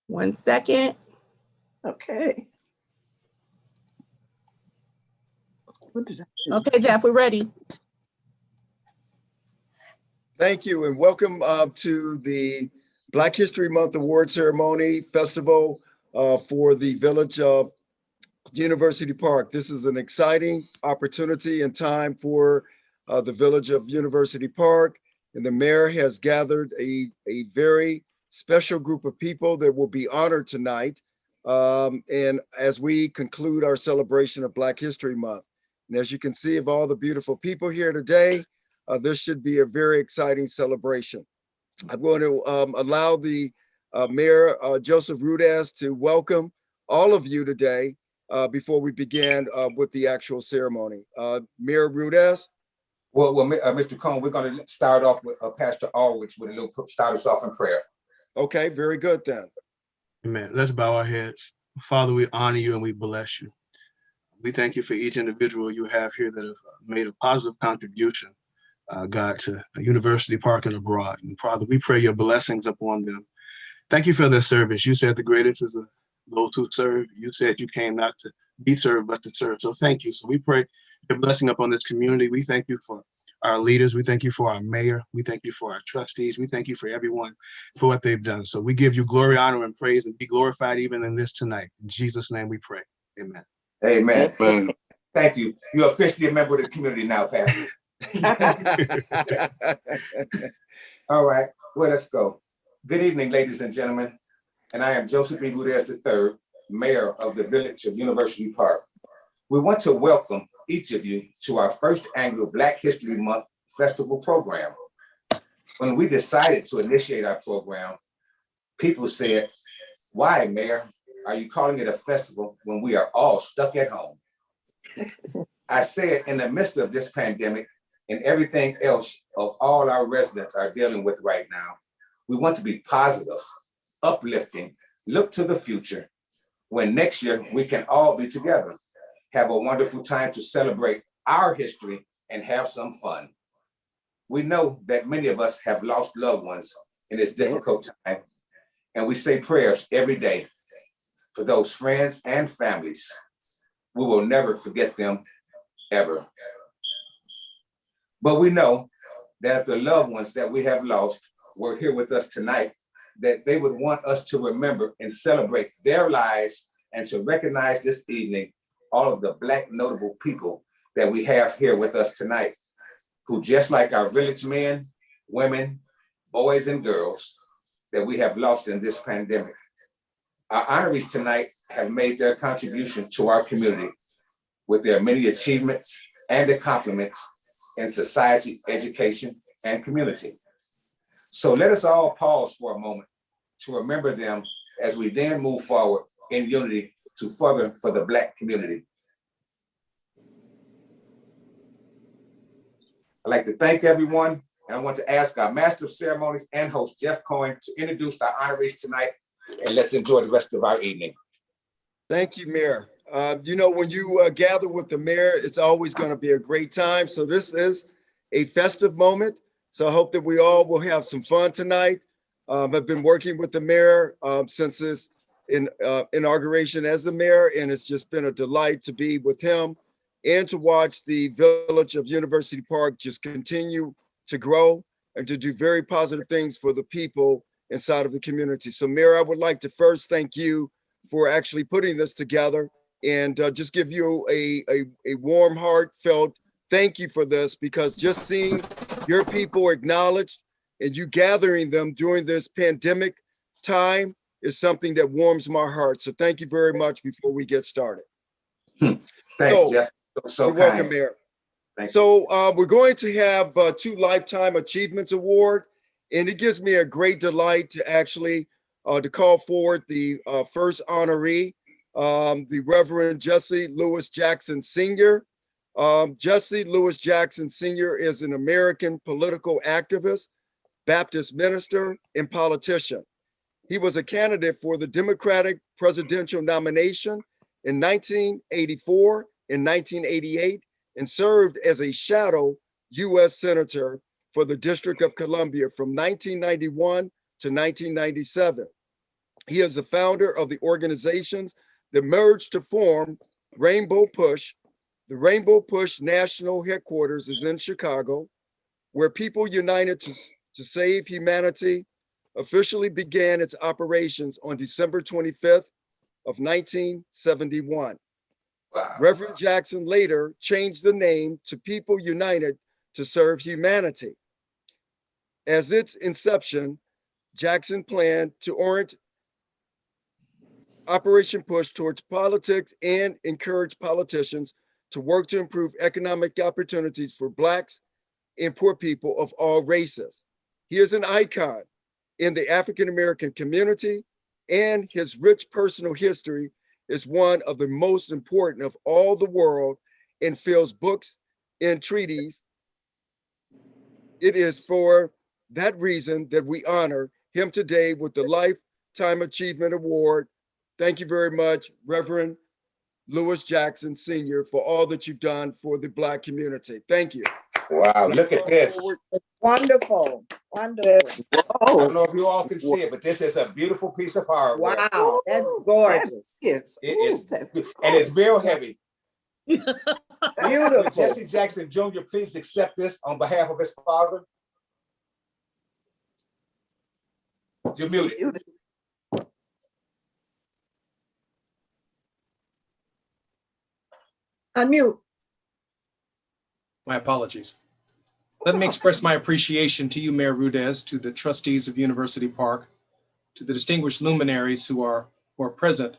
1 second. Okay. Okay, Jeff, we're ready. Thank you, and welcome to the Black History Month Award Ceremony Festival for the Village of University Park. This is an exciting opportunity and time for the Village of University Park, and the mayor has gathered a very special group of people that will be honored tonight, and as we conclude our celebration of Black History Month. And as you can see of all the beautiful people here today, this should be a very exciting celebration. I'm going to allow the Mayor Joseph Rudess to welcome all of you today before we begin with the actual ceremony. Mayor Rudess. Well, Mr. Cohn, we're going to start off with Pastor Allwich with a little, start us off in prayer. Okay, very good then. Amen. Let's bow our heads. Father, we honor you and we bless you. We thank you for each individual you have here that have made a positive contribution, God, to University Park and abroad. And Father, we pray your blessings upon them. Thank you for their service. You said the greatest is those who serve. You said you came not to be served, but to serve. So thank you. So we pray your blessing upon this community. We thank you for our leaders. We thank you for our mayor. We thank you for our trustees. We thank you for everyone for what they've done. So we give you glory, honor, and praise, and be glorified even in this tonight. In Jesus' name we pray. Amen. Amen. Amen. Thank you. You're officially a member of the community now, Pastor. All right, well, let's go. Good evening, ladies and gentlemen. And I am Joseph B. Rudess III, Mayor of the Village of University Park. We want to welcome each of you to our first annual Black History Month Festival program. When we decided to initiate our program, people said, "Why, Mayor, are you calling it a festival when we are all stuck at home?" I said, in the midst of this pandemic and everything else of all our residents are dealing with right now, we want to be positive, uplifting, look to the future, when next year we can all be together, have a wonderful time to celebrate our history and have some fun. We know that many of us have lost loved ones in this difficult time, and we say prayers every day for those friends and families. We will never forget them, ever. But we know that if the loved ones that we have lost were here with us tonight, that they would want us to remember and celebrate their lives and to recognize this evening all of the Black notable people that we have here with us tonight, who, just like our village men, women, boys, and girls that we have lost in this pandemic. Our honorees tonight have made their contribution to our community with their many achievements and accomplishments in society, education, and community. So let us all pause for a moment to remember them as we then move forward in unity to further for the Black community. I'd like to thank everyone, and I want to ask our Master of Ceremonies and host, Jeff Cohen, to introduce our honorees tonight, and let's enjoy the rest of our evening. Thank you, Mayor. You know, when you gather with the mayor, it's always going to be a great time. So this is a festive moment. So I hope that we all will have some fun tonight. I've been working with the mayor since his inauguration as the mayor, and it's just been a delight to be with him and to watch the Village of University Park just continue to grow and to do very positive things for the people inside of the community. So Mayor, I would like to first thank you for actually putting this together and just give you a warm, heartfelt thank you for this, because just seeing your people acknowledged and you gathering them during this pandemic time is something that warms my heart. So thank you very much before we get started. Thanks, Jeff. So you're welcome, Mayor. So we're going to have 2 Lifetime Achievements Award, and it gives me a great delight to actually to call forward the first honoree, the Reverend Jesse Lewis Jackson Sr. Jesse Lewis Jackson Sr. is an American political activist, Baptist minister, and politician. He was a candidate for the Democratic presidential nomination in 1984 and 1988, and served as a shadow U.S. Senator for the District of Columbia from 1991 to 1997. He is the founder of the organizations that merged to form Rainbow Push. The Rainbow Push national headquarters is in Chicago, where people united to save humanity officially began its operations on December 25th of 1971. Wow. Reverend Jackson later changed the name to People United to Serve Humanity. As its inception, Jackson planned to orient Operation Push towards politics and encourage politicians to work to improve economic opportunities for Blacks and poor people of all races. He is an icon in the African-American community, and his rich personal history is one of the most important of all the world and fills books and treaties. It is for that reason that we honor him today with the Lifetime Achievement Award. Thank you very much, Reverend Lewis Jackson Sr., for all that you've done for the Black community. Thank you. Wow, look at this. Wonderful, wonderful. I don't know if you all can see it, but this is a beautiful piece of artwork. Wow, that's gorgeous. Yes. It is, That's and it's real heavy. Would Beautiful. Jesse Jackson Jr. please accept this on behalf of his father? You're muted. beautiful. Unmute. My apologies. Let me express my appreciation to you, Mayor Rudez, to the trustees of University Park, to the distinguished luminaries who are present,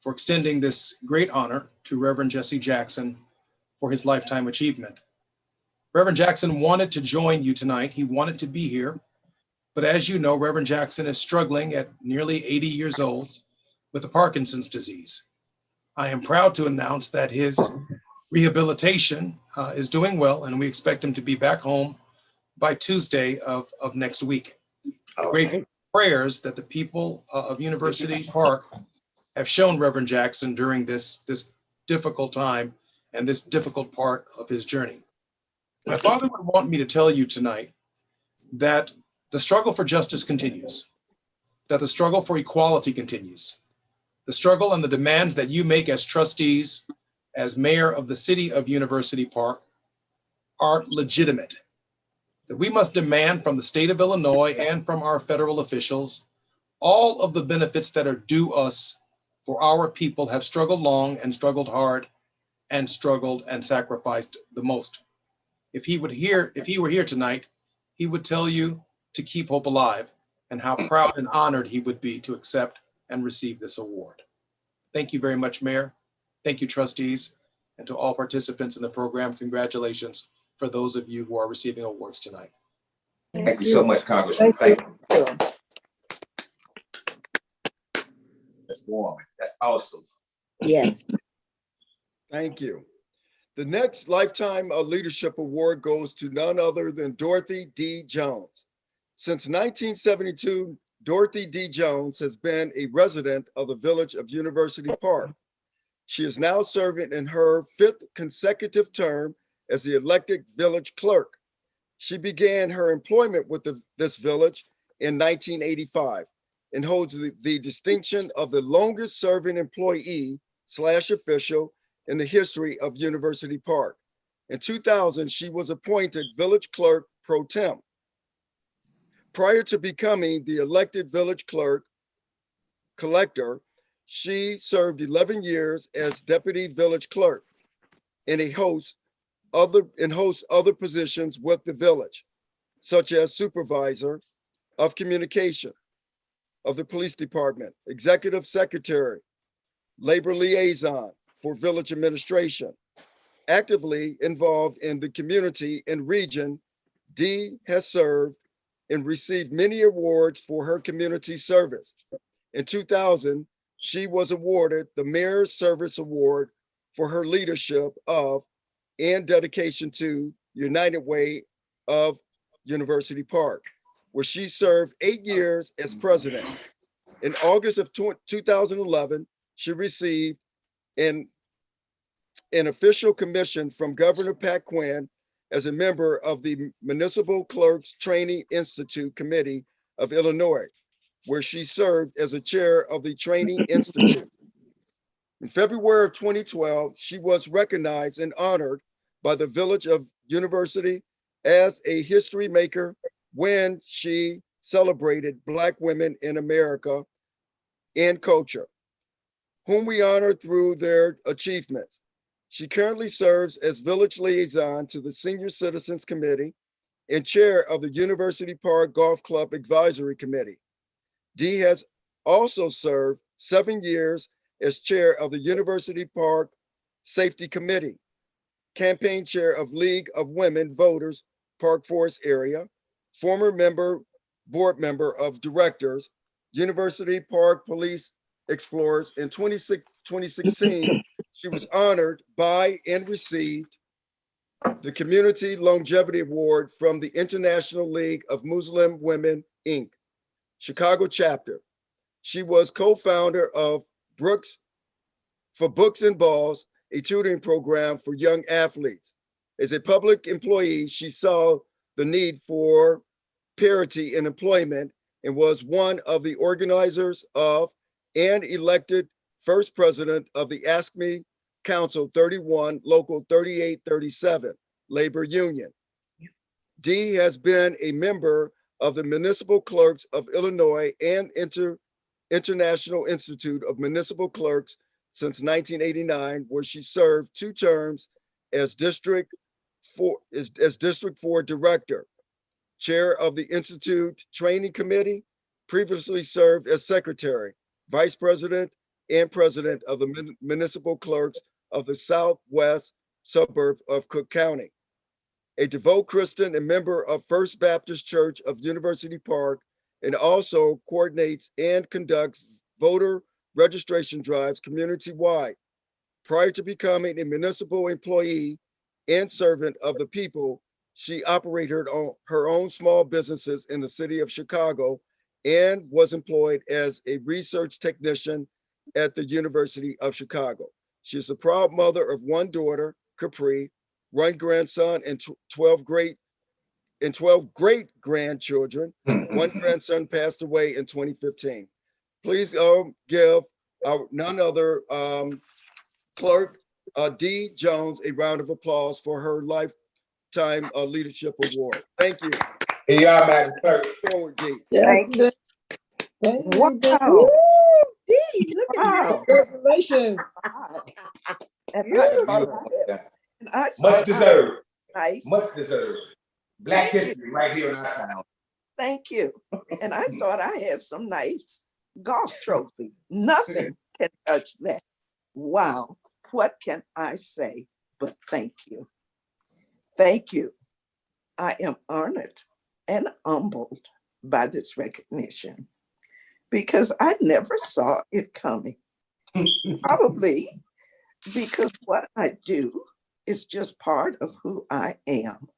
for extending this great honor to Reverend Jesse Jackson for his lifetime achievement. Reverend Jackson wanted to join you tonight. He wanted to be here. But as you know, Reverend Jackson is struggling at nearly 80 years old with the Parkinson's disease. I am proud to announce that his rehabilitation is doing well, and we expect him to be back home by Tuesday of next week. Great prayers that the people of University Park have shown Reverend Jackson during this difficult time and this difficult part of his journey. My father would want me to tell you tonight that the struggle for justice continues, that the struggle for equality continues, the struggle and the demands that you make as trustees, as mayor of the city of University Park, are legitimate. That we must demand from the state of Illinois and from our federal officials all of the benefits that are due us, for our people have struggled long and struggled hard and struggled and sacrificed the most. If he were here tonight, he would tell you to keep hope alive and how proud and honored he would be to accept and receive this award. Thank you very much, Mayor. Thank you, trustees, and to all participants in the program. Congratulations for those of you who are receiving awards tonight. Thank you so much, Congressman. Thank you. That's warm. That's awesome. Yes. Thank you. The next Lifetime Leadership Award goes to none other than Dorothy D. Jones. Since 1972, Dorothy D. Jones has been a resident of the village of University Park. She is now serving in her 5th consecutive term as the elected village clerk. She began her employment with this village in 1985 and holds the distinction of the longest serving employee/official in the history of University Park. In 2000, she was appointed village clerk pro tem. Prior to becoming the elected village collector, she served 11 years as deputy village clerk and hosts other positions with the village, such as supervisor of communication of the police department, executive secretary, labor liaison for village administration. Actively involved in the community and region, Dee has served and received many awards for her community service. In 2000, she was awarded the Mayor's Service Award for her leadership of and dedication to United Way of University Park, where she served 8 years as president. In August of 2011, she received an official commission from Governor Pat Quinn as a member of the Municipal Clerks Training Institute Committee of Illinois. where she served as a chair of the Training Institute. In February of 2012, she was recognized and honored by the Village of University as a history maker when she celebrated Black women in America and culture, whom we honor through their achievements. She currently serves as village liaison to the Senior Citizens Committee and chair of the University Park Golf Club Advisory Committee. Dee has also served 7 years as chair of the University Park Safety Committee, campaign chair of League of Women Voters, Park Forest area, former board member of directors, University Park Police Explorers. In 2016, she was honored by and received the Community Longevity Award from the International League of Muslim Women, Inc., Chicago chapter. She was co-founder of Books and Balls, a tutoring program for young athletes. As a public employee, she saw the need for parity in employment and was one of the organizers of and elected first president of the Ask Me Council 31, Local 3837 Labor Union. Dee has been a member of the Municipal Clerks of Illinois and International Institute of Municipal Clerks since 1989, where she served 2 terms as District 4 Director, Chair of the Institute Training Committee, previously served as Secretary, Vice President, and President of the Municipal Clerks of the Southwest suburb of Cook County. A devout Christian and member of First Baptist Church of University Park, and also coordinates and conducts voter registration drives community-wide. Prior to becoming a municipal employee and servant of the people, she operated her own small businesses in the city of Chicago and was employed as a research technician at the University of Chicago. She is a proud mother of 1 daughter, Capri, 1 grandson, and 12 great grandchildren. 1 grandson passed away in 2015. Please give none other clerk, Dee Jones, a round of applause for her Lifetime Leadership Award. Thank you. Here you are, Madam Clerk. Forward, Dee. Yes, Thank you. wow. Dee, look at Wow. you. Congratulations. And Beautiful. I Much deserved. Nice. Much deserved. Black Thank you. history right here in our town. Thank you. And I thought I had some nice golf trophies. Nothing can touch that. Wow. What can I say but thank you? Thank you. I am honored and humbled by this recognition because I never saw it coming. Probably because what I do is just part of who I am.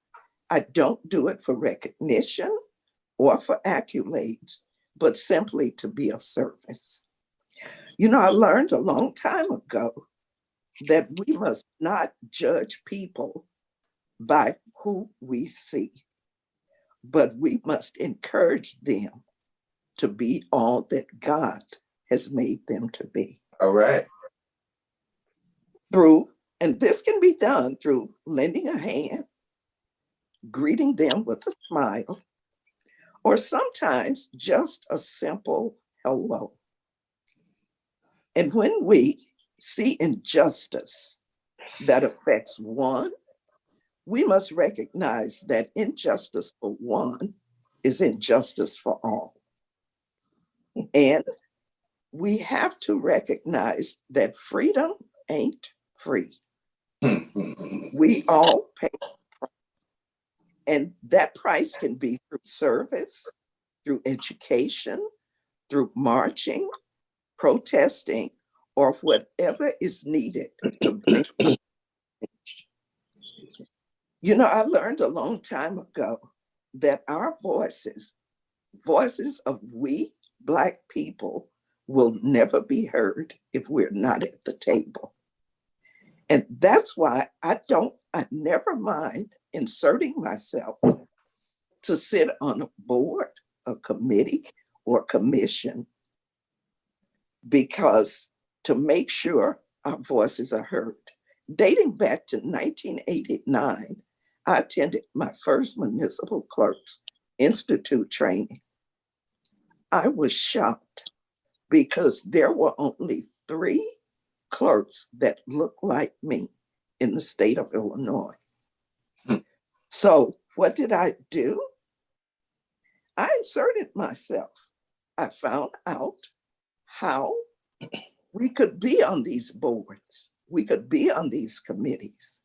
I don't do it for recognition or for accolades, but simply to be of service. You know, I learned a long time ago that we must not judge people by who we see, but we must encourage them to be all that God has made them to be. All right. And this can be done through lending a hand, greeting them with a smile, or sometimes just a simple hello. And when we see injustice that affects one, we must recognize that injustice for one is injustice for all. And we have to recognize that freedom ain't free. We all pay. And that price can be through service, through education, through marching, protesting, or whatever is needed to bring change. You know, I learned a long time ago that our voices of we Black people, will never be heard if we're not at the table. And that's why I never mind inserting myself to sit on a board, a committee, or commission, because to make sure our voices are heard. Dating back to 1989, I attended my first Municipal Clerks Institute training. I was shocked because there were only 3 clerks that looked like me in the state of Illinois. So what did I do? I inserted myself. I found out how we could be on these boards. We could be on these committees.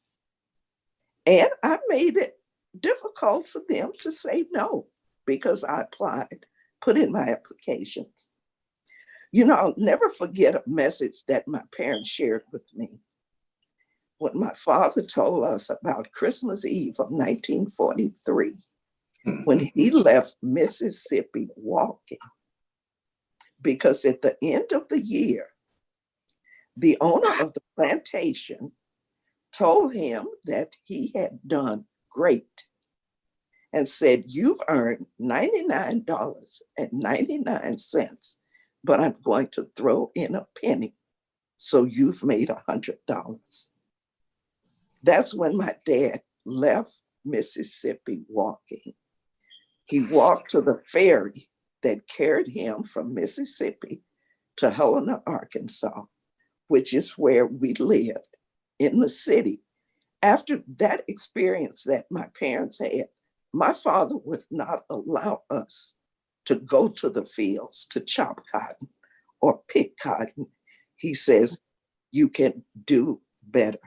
And I made it difficult for them to say no because I applied, put in my applications. You know, I'll never forget a message that my parents shared with me. When my father told us about Christmas Eve of 1943, when he left Mississippi walking, because at the end of the year, the owner of the plantation told him that he had done great and said, "You've earned $99.99, but I'm going to throw in a penny. So you've made $100. That's when my dad left Mississippi walking. He walked to the ferry that carried him from Mississippi to Helena, Arkansas, which is where we lived in the city. After that experience that my parents had, my father would not allow us to go to the fields to chop cotton or pick cotton. He says, you can do better.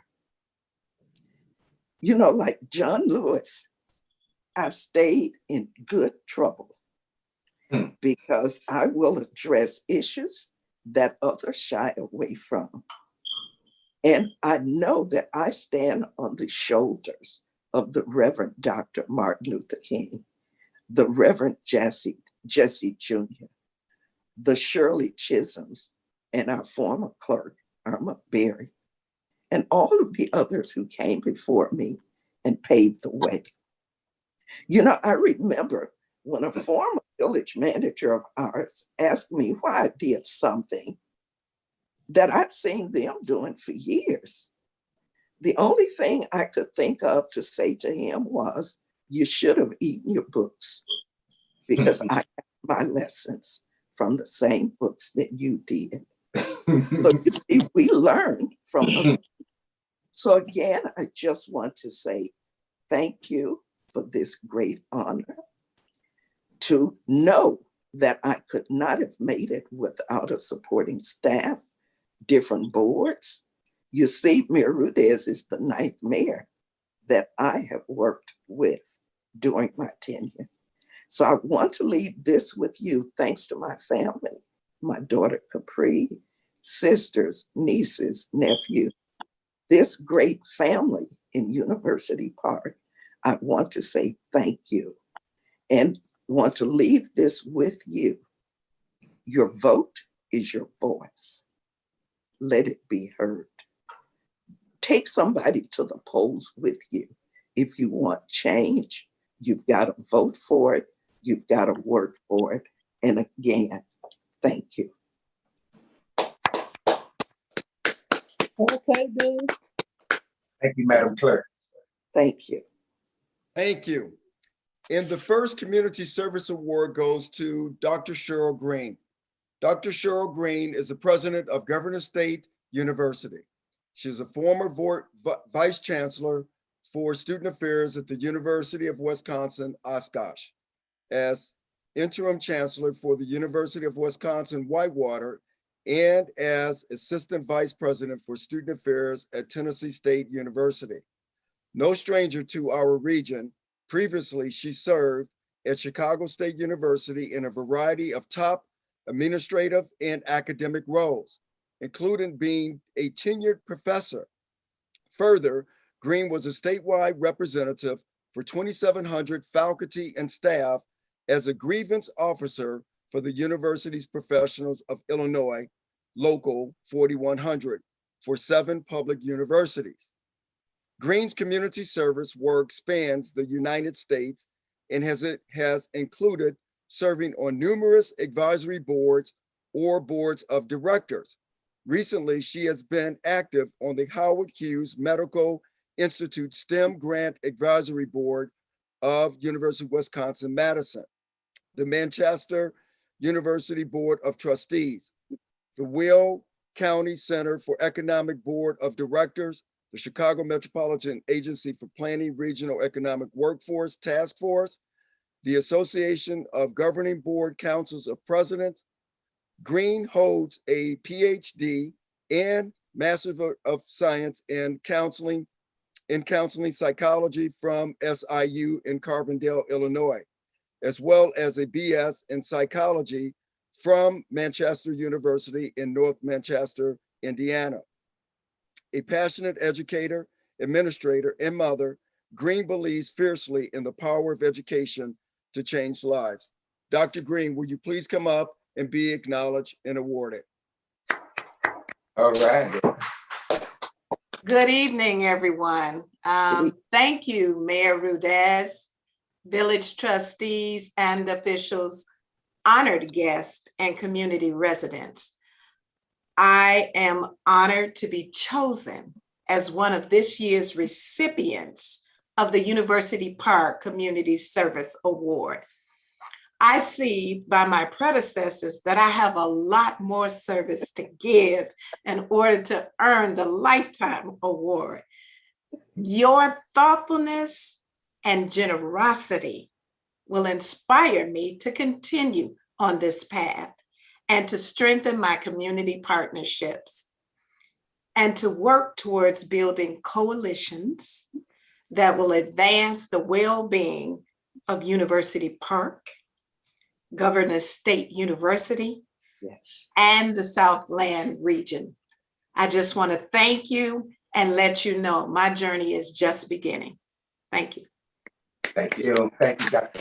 You know, like John Lewis, I've stayed in good trouble because I will address issues that others shy away from. And I know that I stand on the shoulders of the Reverend Dr. Martin Luther King, the Reverend Jesse Jr., the Shirley Chisholms, and our former clerk, Irma Berry, and all of the others who came before me and paved the way. You know, I remember when a former village manager of ours asked me why I did something that I'd seen them doing for years. The only thing I could think of to say to him was, you should have eaten your books, because I got my lessons from the same books that you did. So you see, we learned from others. So again, I just want to say thank you for this great honor, to know that I could not have made it without a supporting staff, different boards. You see, Mayor Rudez is the 9th mayor that I have worked with during my tenure. So I want to leave this with you, thanks to my family, my daughter Capri, sisters, nieces, nephew, this great family in University Park. I want to say thank you and want to leave this with you. Your vote is your voice. Let it be heard. Take somebody to the polls with you. If you want change, you've got to vote for it. You've got to work for it. And again, thank you. Okay, Dean. Thank you, Madam Clerk. Thank you. Thank you. And the first Community Service Award goes to Dr. Cheryl Green. Dr. Cheryl Green is the president of Governor State University. She is a former vice chancellor for student affairs at the University of Wisconsin, Oshkosh. As interim chancellor for the University of Wisconsin-Whitewater, and as assistant vice president for student affairs at Tennessee State University. No stranger to our region, previously she served at Chicago State University in a variety of top administrative and academic roles, including being a tenured professor. Further, Green was a statewide representative for 2,700 faculty and staff as a grievance officer for the University's Professionals of Illinois, Local 4100, for 7 public universities. Green's community service work spans the United States and has included serving on numerous advisory boards or boards of directors. Recently, she has been active on the Howard Hughes Medical Institute STEM Grant Advisory Board of University of Wisconsin-Madison, the Manchester University Board of Trustees, the Will County Center for Economic Board of Directors, the Chicago Metropolitan Agency for Planning Regional Economic Workforce Task Force, the Association of Governing Board Councils of Presidents. Green holds a PhD and Master of Science in Counseling Psychology from SIU in Carbondale, Illinois, as well as a BS in Psychology from Manchester University in North Manchester, Indiana. A passionate educator, administrator, and mother, Green believes fiercely in the power of education to change lives. Dr. Green, will you please come up and be acknowledged and awarded? All right. Good evening, everyone. Thank you, Mayor Rudez, village trustees and officials, honored guests, and community residents. I am honored to be chosen as one of this year's recipients of the University Park Community Service Award. I see by my predecessors that I have a lot more service to give in order to earn the Lifetime Award. Your thoughtfulness and generosity will inspire me to continue on this path and to strengthen my community partnerships and to work towards building coalitions that will advance the well-being of University Park, Governors State University, Yes. and the Southland region. I just want to thank you and let you know my journey is just beginning. Thank you. Thank you. Thank you, Dr.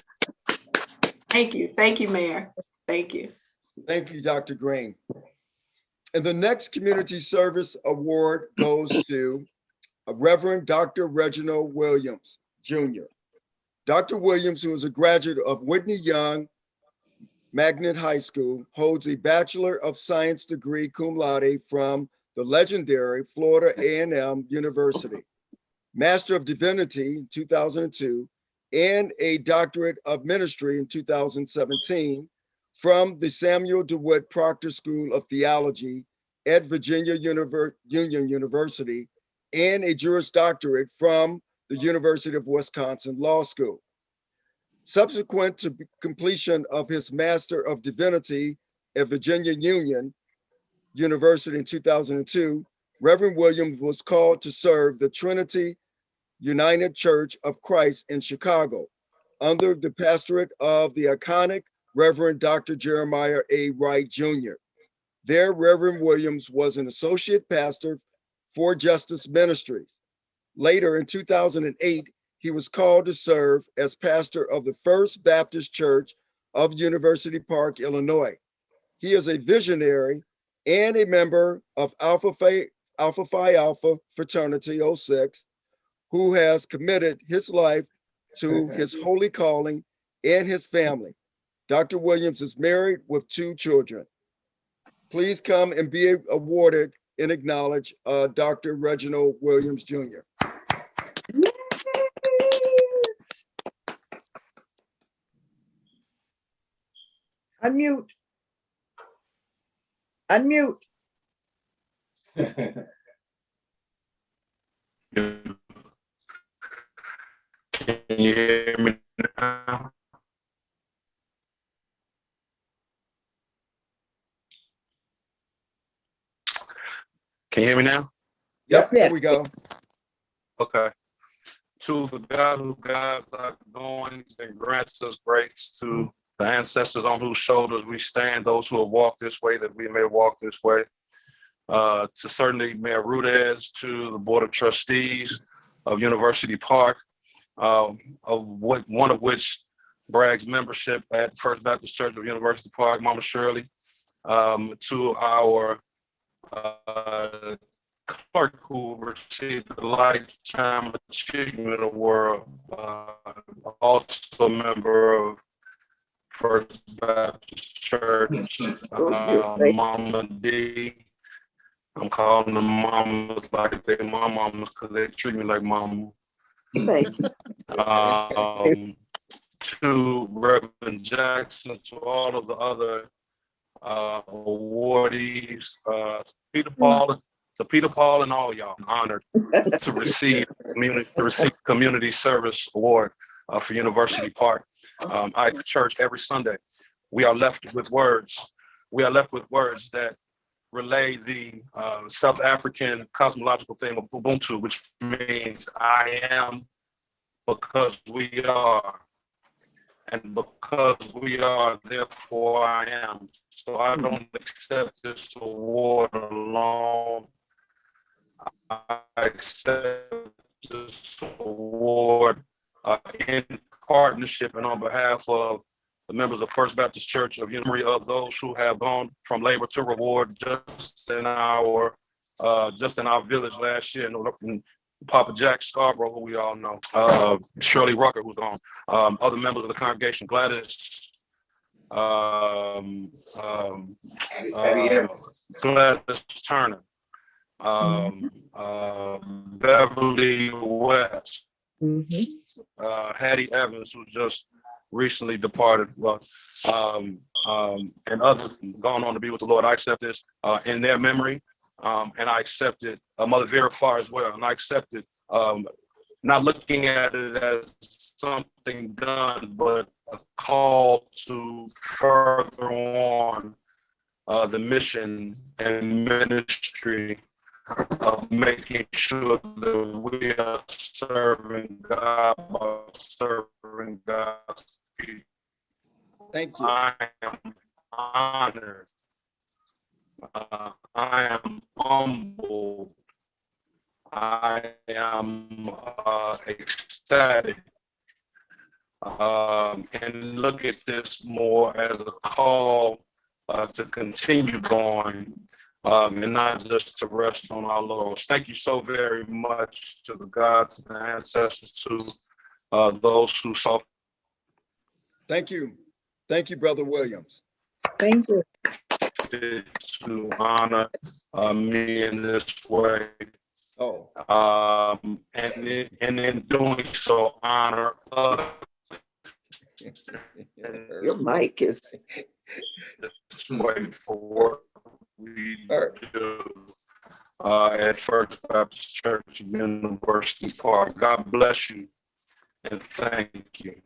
Thank you. Thank you, Mayor. Thank you. Thank you, Dr. Green. And the next Community Service Award goes to Reverend Dr. Reginald Williams, Jr. Dr. Williams, who is a graduate of Whitney Young Magnet High School, holds a Bachelor of Science degree cum laude from the legendary Florida A&M University, Master of Divinity in 2002, and a Doctorate of Ministry in 2017 from the Samuel DeWitt Proctor School of Theology at Virginia Union University, and a Juris Doctorate from the University of Wisconsin Law School. Subsequent to completion of his Master of Divinity at Virginia Union University in 2002, Reverend Williams was called to serve the Trinity United Church of Christ in Chicago under the pastorate of the iconic Reverend Dr. Jeremiah A. Wright Jr. There, Reverend Williams was an associate pastor for Justice Ministries. Later in 2008, he was called to serve as pastor of the First Baptist Church of University Park, Illinois. He is a visionary and a member of Alpha Phi Alpha Fraternity 06, who has committed his life to his holy calling and his family. Dr. Williams is married with 2 children. Please come and be awarded and acknowledge Dr. Reginald Williams, Jr. Unmute. Unmute. Can you hear me now? Can you hear me now? Yep, there we go. Okay. To the God who guides our goings and grants us grace, to the ancestors on whose shoulders we stand, those who have walked this way, that we may walk this way. To certainly Mayor Rudez, to the Board of Trustees of University Park, one of which brags membership at First Baptist Church of University Park, Mama Shirley, to our clerk who received the Lifetime Achievement Award, also a member of First Baptist Church, Mama D. I'm calling them mamas like they're my mamas because they treat me like mama. Thank you. To Reverend Jackson, to all of the other awardees, Peter Paul and all y'all, I'm honored to receive community service award for University Park. I at church every Sunday. We are left with words. We are left with words that relay the South African cosmological theme of Ubuntu, which means I am because we are. And because we are, therefore I am. So I don't accept this award alone. I accept this award in partnership and on behalf of the members of First Baptist Church of Unity, of those who have gone from labor to reward just in our village last year. And Papa Jack Scarborough, who we all know, Shirley Rucker, who's on, other members of the congregation, Gladys, Gladys Turner, Beverly West, Hattie Evans, who just recently departed, and others gone on to be with the Lord. I accept this in their memory. And I accepted Mother Vera Farr as well. And I accepted not looking at it as something done, but a call to further on the mission and ministry of making sure that we are serving God by serving God's people. Thank you. I am honored. I am humbled. I am ecstatic. And look at this more as a call to continue going and not just to rest on our laurels. Thank you so very much to the gods and the ancestors, to those who saw. Thank you. Thank you, Brother Williams. Thank you. To honor me in this way. Oh. And in doing so, honor others. Your mic is. This way for work we do at First Baptist Church University Park. God bless you and thank you.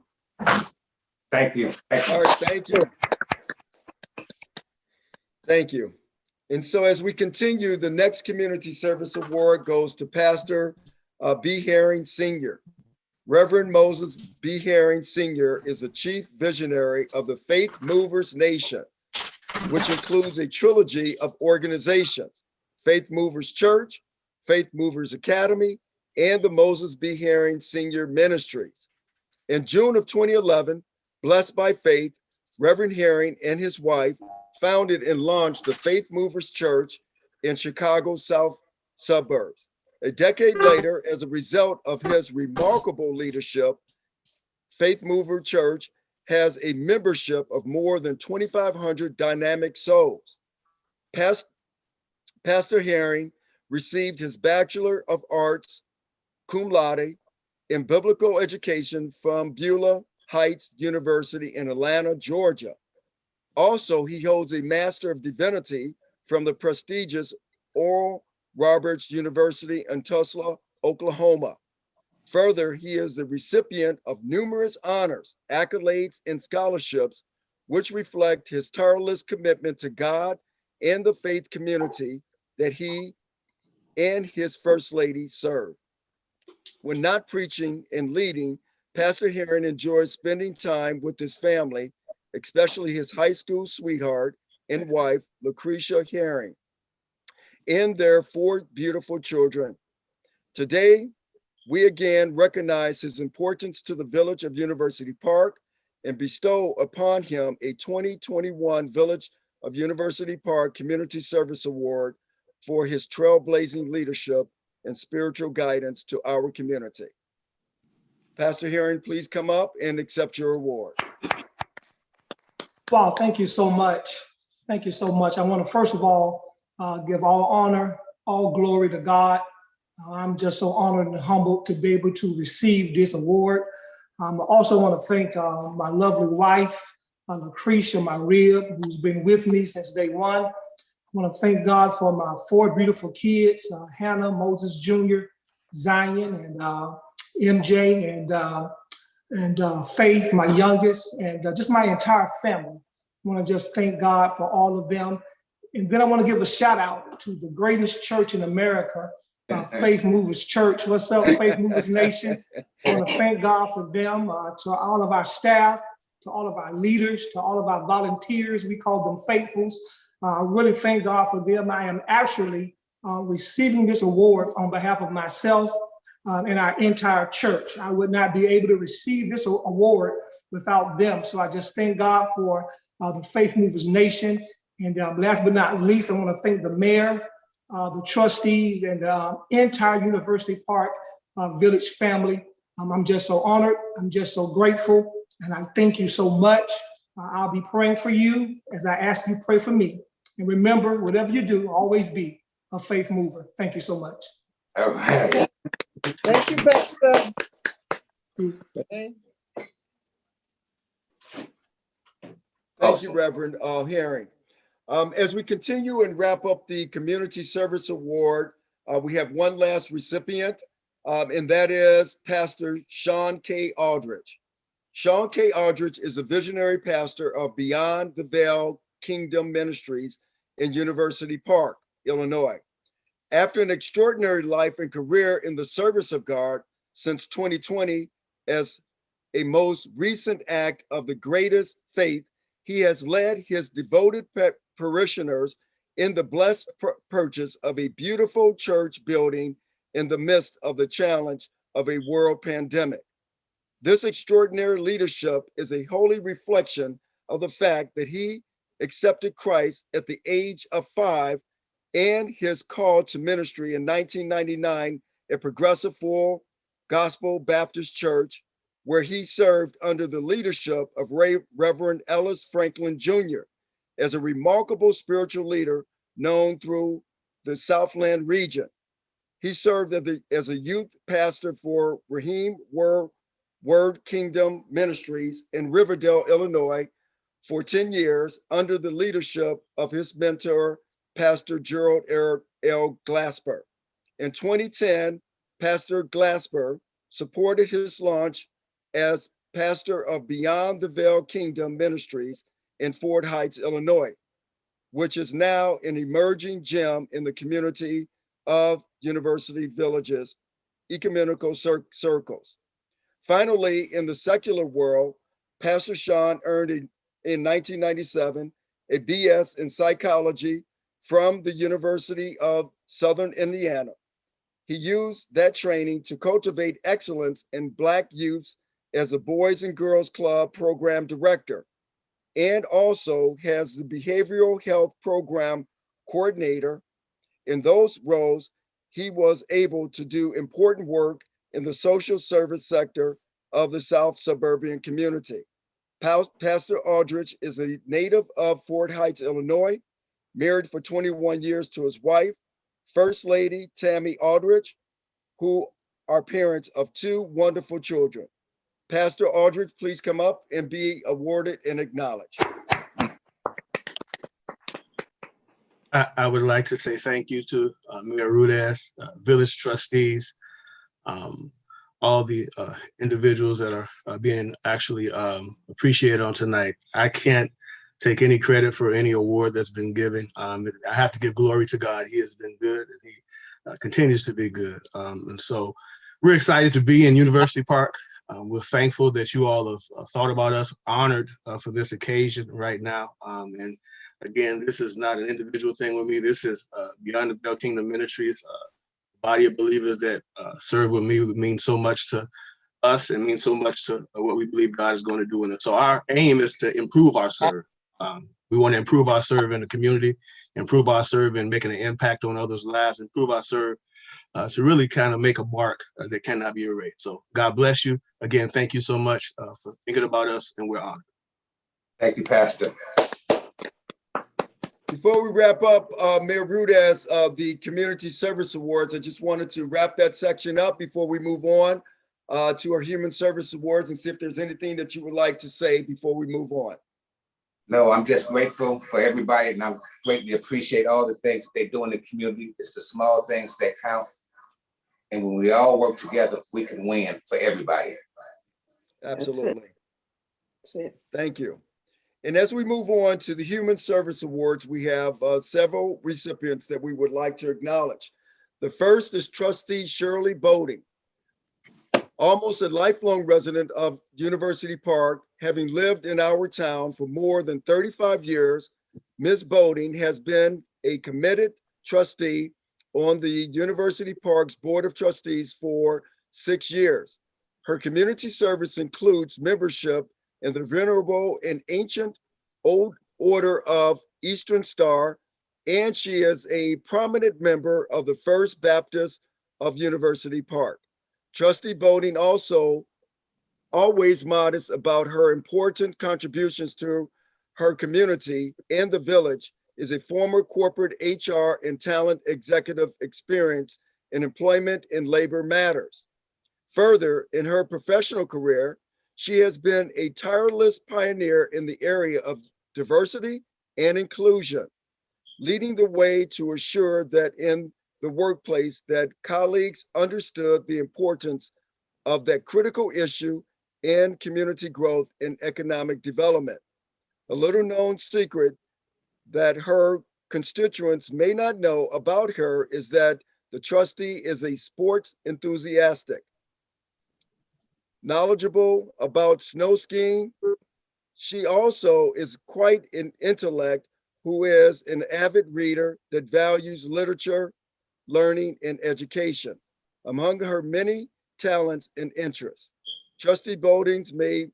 Thank you. All right, thank you. Thank you. And so as we continue, the next community service award goes to Pastor B. Herring Sr. Reverend Moses B. Herring Sr. is the chief visionary of the Faith Movers Nation, which includes a trilogy of organizations: Faith Movers Church, Faith Movers Academy, and the Moses B. Herring Sr. Ministries. In June of 2011, blessed by faith, Reverend Herring and his wife founded and launched the Faith Movers Church in Chicago's south suburbs. A decade later, as a result of his remarkable leadership, Faith Mover Church has a membership of more than 2,500 dynamic souls. Pastor Herring received his Bachelor of Arts, cum laude, in biblical education from Beulah Heights University in Atlanta, Georgia. Also, he holds a Master of Divinity from the prestigious Oral Roberts University in Tulsa, Oklahoma. Further, he is the recipient of numerous honors, accolades, and scholarships, which reflect his tireless commitment to God and the faith community that he and his First Lady serve. When not preaching and leading, Pastor Herring enjoys spending time with his family, especially his high school sweetheart and wife, Lucretia Herring, and their 4 beautiful children. Today, we again recognize his importance to the village of University Park and bestow upon him a 2021 Village of University Park Community Service Award for his trailblazing leadership and spiritual guidance to our community. Pastor Herring, please come up and accept your award. Wow, thank you so much. Thank you so much. I want to first of all give all honor, all glory to God. I'm just so honored and humbled to be able to receive this award. I also want to thank my lovely wife, Lucretia, my rib, who's been with me since day one. I want to thank God for my 4 beautiful kids, Hannah, Moses Jr., Zion, and MJ, and Faith, my youngest, and just my entire family. I want to just thank God for all of them. And then I want to give a shout out to the greatest church in America, Faith Movers Church. What's up, Faith Movers Nation? I want to thank God for them, to all of our staff, to all of our leaders, to all of our volunteers. We call them faithfuls. I really thank God for them. I am actually receiving this award on behalf of myself and our entire church. I would not be able to receive this award without them. So I just thank God for the Faith Movers Nation. And last but not least, I want to thank the mayor, the trustees, and the entire University Park Village family. I'm just so honored. I'm just so grateful. And I thank you so much. I'll be praying for you as I ask you to pray for me. And remember, whatever you do, always be a faith mover. Thank you so much. All right. Thank you, Pastor. Thank you, Reverend Herring. As we continue and wrap up the Community Service Award, we have one last recipient, and that is Pastor Sean K. Aldridge. Sean K. Aldridge is a visionary pastor of Beyond the Veil Kingdom Ministries in University Park, Illinois. After an extraordinary life and career in the service of God since 2020, as a most recent act of the greatest faith, he has led his devoted parishioners in the blessed purchase of a beautiful church building in the midst of the challenge of a world pandemic. This extraordinary leadership is a holy reflection of the fact that he accepted Christ at the age of 5 and his call to ministry in 1999 at Progressive Full Gospel Baptist Church, where he served under the leadership of Reverend Ellis Franklin Jr. as a remarkable spiritual leader known through the Southland region. He served as a youth pastor for Raheem Word Kingdom Ministries in Riverdale, Illinois, for 10 years under the leadership of his mentor, Pastor Gerald L. Glasper. In 2010, Pastor Glasper supported his launch as pastor of Beyond the Veil Kingdom Ministries in Fort Heights, Illinois, which is now an emerging gem in the community of University Villages, ecumenical circles. Finally, in the secular world, Pastor Sean earned in 1997 a BS in psychology from the University of Southern Indiana. He used that training to cultivate excellence in Black youths as a Boys and Girls Club program director, and also has the behavioral health program coordinator. In those roles, he was able to do important work in the social service sector of the South suburban community. Pastor Aldridge is a native of Fort Heights, Illinois, married for 21 years to his wife, First Lady Tammy Aldridge, who are parents of 2 wonderful children. Pastor Aldridge, please come up and be awarded and acknowledged. I would like to say thank you to Mayor Rudess, village trustees, all the individuals that are being actually appreciated on tonight. I can't take any credit for any award that's been given. I have to give glory to God. He has been good, and he continues to be good. And so we're excited to be in University Park. We're thankful that you all have thought about us, honored for this occasion right now. And again, this is not an individual thing with me. This is Beyond the Veil Kingdom Ministries, body of believers that serve with me means so much to us and means so much to what we believe God is going to do in it. So our aim is to improve our serve. We want to improve our serve in the community, improve our serve in making an impact on others' lives, improve our serve to really kind of make a mark that cannot be erased. So God bless you. Again, thank you so much for thinking about us, and we're honored. Thank you, Pastor. Before we wrap up, Mayor Rudez, the Community Service Awards, I just wanted to wrap that section up before we move on to our Human Service Awards and see if there's anything that you would like to say before we move on. No, I'm just grateful for everybody, and I greatly appreciate all the things they do in the community. It's the small things that count. And when we all work together, we can win for everybody. Absolutely. That's it. Thank you. And as we move on to the Human Service Awards, we have several recipients that we would like to acknowledge. The first is Trustee Shirley Boding. Almost a lifelong resident of University Park, having lived in our town for more than 35 years, Ms. Boding has been a committed trustee on the University Park's Board of Trustees for 6 years. Her community service includes membership in the Venerable and Ancient Old Order of Eastern Star, and she is a prominent member of the First Baptist of University Park. Trustee Boding, also always modest about her important contributions to her community and the village, is a former corporate HR and talent executive experience in employment and labor matters. Further, in her professional career, she has been a tireless pioneer in the area of diversity and inclusion, leading the way to assure that in the workplace that colleagues understood the importance of that critical issue in community growth and economic development. A little known secret that her constituents may not know about her is that the trustee is a sports enthusiastic, knowledgeable about snow skiing. She also is quite an intellect who is an avid reader that values literature, learning, and education. Among her many talents and interests, Trustee Bodings may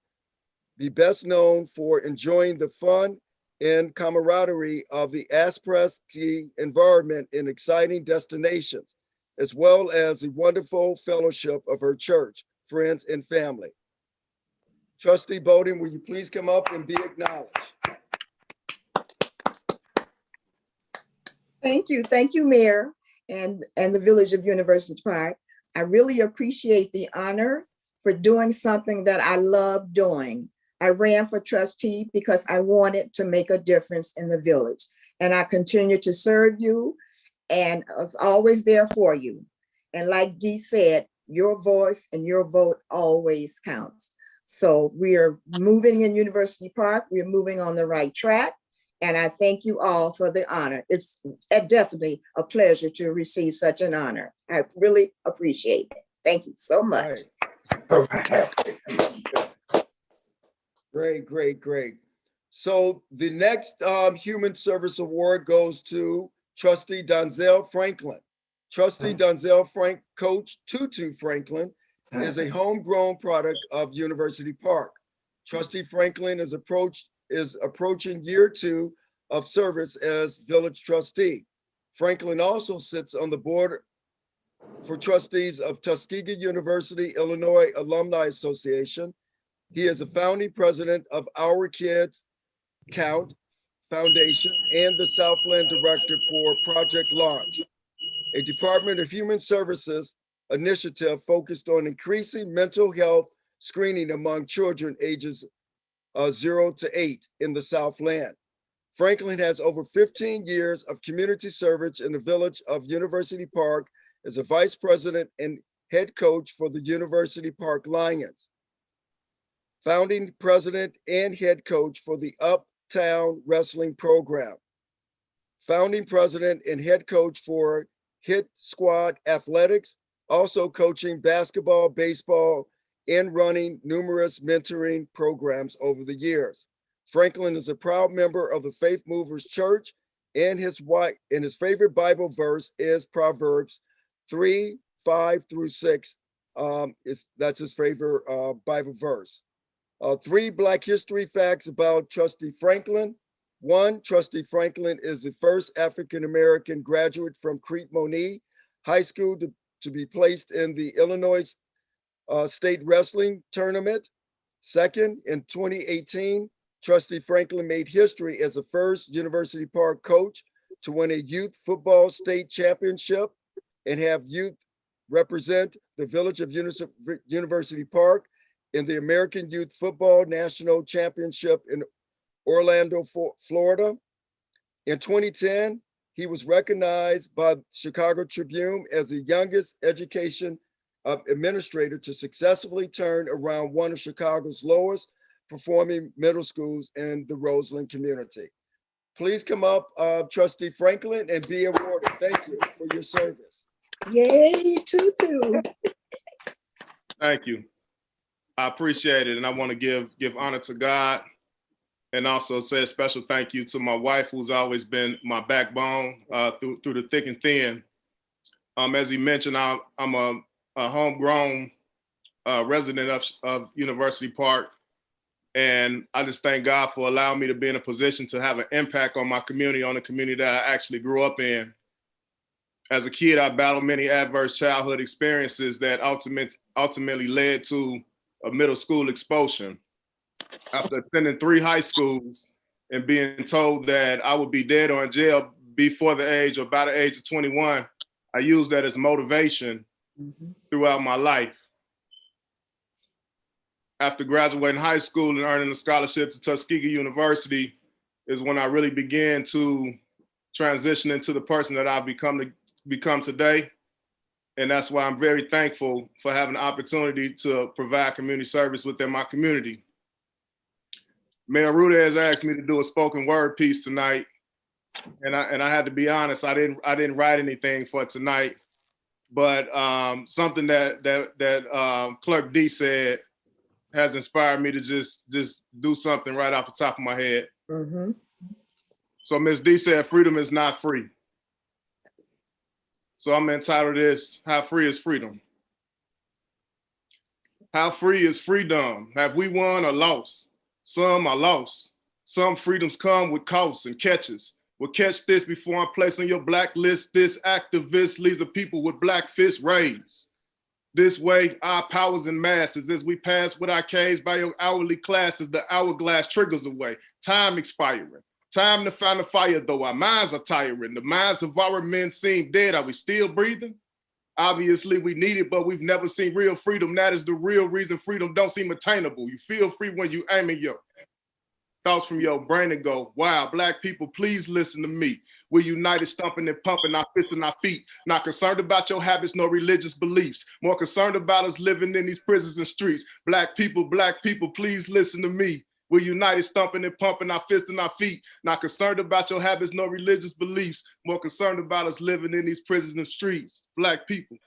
be best known for enjoying the fun and camaraderie of the Aspresti environment in exciting destinations, as well as the wonderful fellowship of her church, friends, and family. Trustee Boding, will you please come up and be acknowledged? Thank you, Mayor, and the Village of University Park. I really appreciate the honor for doing something that I love doing. I ran for trustee because I wanted to make a difference in the village, and I continue to serve you, and I was always there for you. And like Dee said, your voice and your vote always counts. So we are moving in University Park. We're moving on the right track. And I thank you all for the honor. It's definitely a pleasure to receive such an honor. I really appreciate it. Thank you so much. All right. Great, great, great. So the next Human Service Award goes to Trustee Donzel Franklin. Trustee Donzel Coach Tutu Franklin is a homegrown product of University Park. Trustee Franklin is approaching year 2 of service as village trustee. Franklin also sits on the board for trustees of Tuskegee University, Illinois Alumni Association. He is a founding president of Our Kids Count Foundation and the Southland Director for Project Launch, a Department of Human Services initiative focused on increasing mental health screening among children ages 0 to 8 in the Southland. Franklin has over 15 years of community service in the village of University Park as a vice president and head coach for the University Park Lions, founding president and head coach for the Uptown Wrestling Program, founding president and head coach for Hit Squad Athletics, also coaching basketball, baseball, and running numerous mentoring programs over the years. Franklin is a proud member of the Faith Movers Church, and his favorite Bible verse is Proverbs 3:5-6. That's his favorite Bible verse. 3 Black history facts about Trustee Franklin. 1, Trustee Franklin is the first African-American graduate from Crete-Monee High School to be placed in the Illinois State Wrestling Tournament. 2nd, in 2018, Trustee Franklin made history as the first University Park coach to win a youth football state championship and have youth represent the village of University Park in the American Youth Football National Championship in Orlando, Florida. In 2010, he was recognized by Chicago Tribune as the youngest education administrator to successfully turn around one of Chicago's lowest performing middle schools in the Roseland community. Please come up, Trustee Franklin, and be awarded. Thank you for your service. Yay, Tutu. Thank you. I appreciate it. And I want to give honor to God and also say a special thank you to my wife, who's always been my backbone through the thick and thin. As he mentioned, I'm a homegrown resident of University Park. And I just thank God for allowing me to be in a position to have an impact on my community, on the community that I actually grew up in. As a kid, I battled many adverse childhood experiences that ultimately led to a middle school expulsion. After attending 3 high schools and being told that I would be dead or in jail before the age or by the age of 21, I used that as motivation throughout my life. After graduating high school and earning a scholarship to Tuskegee University is when I really began to transition into the person that I've become today. And that's why I'm very thankful for having the opportunity to provide community service within my community. Mayor Rudez asked me to do a spoken word piece tonight. And I had to be honest, I didn't write anything for tonight, but something that Clerk D said has inspired me to just do something right off the top of my head. So Ms. D said, freedom is not free. So I'm entitled this, How Free is Freedom? How free is freedom? Have we won or lost? Some are lost. Some freedoms come with costs and catches. Well, catch this before I'm placed on your blacklist. This activist leaves the people with black fists raised. This way, our powers and masses, as we pass with our caves by your hourly classes, the hourglass triggers away. Time expiring. Time to find a fire, though our minds are tiring. The minds of our men seem dead. Are we still breathing? Obviously, we need it, but we've never seen real freedom. That is the real reason freedom don't seem attainable. You feel free when you aim at your thoughts from your brain and go, wow, black people, please listen to me. We're united, stomping and pumping our fists and our feet. Not concerned about your habits nor religious beliefs. More concerned about us living in these prisons and streets. Black people, please listen to me. We're united, stomping and pumping our fists and our feet. Not concerned about your habits nor religious beliefs. More concerned about us living in these prisons and streets. Black people,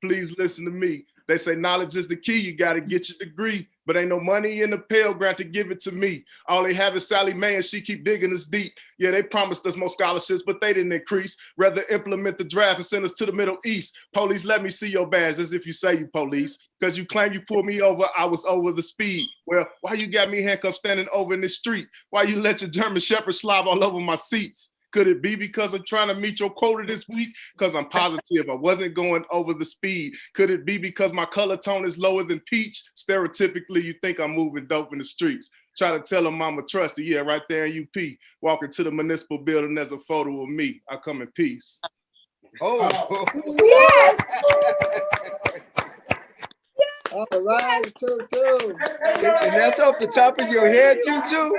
please listen to me. They say knowledge is the key. You got to get your degree, but ain't no money in the Pell Grant to give it to me. All they have is Sally Mae and she keep digging us deep. Yeah, they promised us more scholarships, but they didn't increase. Rather implement the draft and send us to the Middle East. Police, let me see your badge as if you say you police. Because you claim you pulled me over, I was over the speed. Well, why you got me handcuffed standing over in the street? Why you let your German Shepherd slob all over my seats? Could it be because I'm trying to meet your quota this week? Because I'm positive I wasn't going over the speed. Could it be because my color tone is lower than peach? Stereotypically, you think I'm moving dope in the streets. Try to tell them I'm a trusty, yeah, right there in UP. Walking to the municipal building, there's a photo of me. I come in peace. Oh. Yes. All right, Tutu. And that's off the top of your head, Tutu?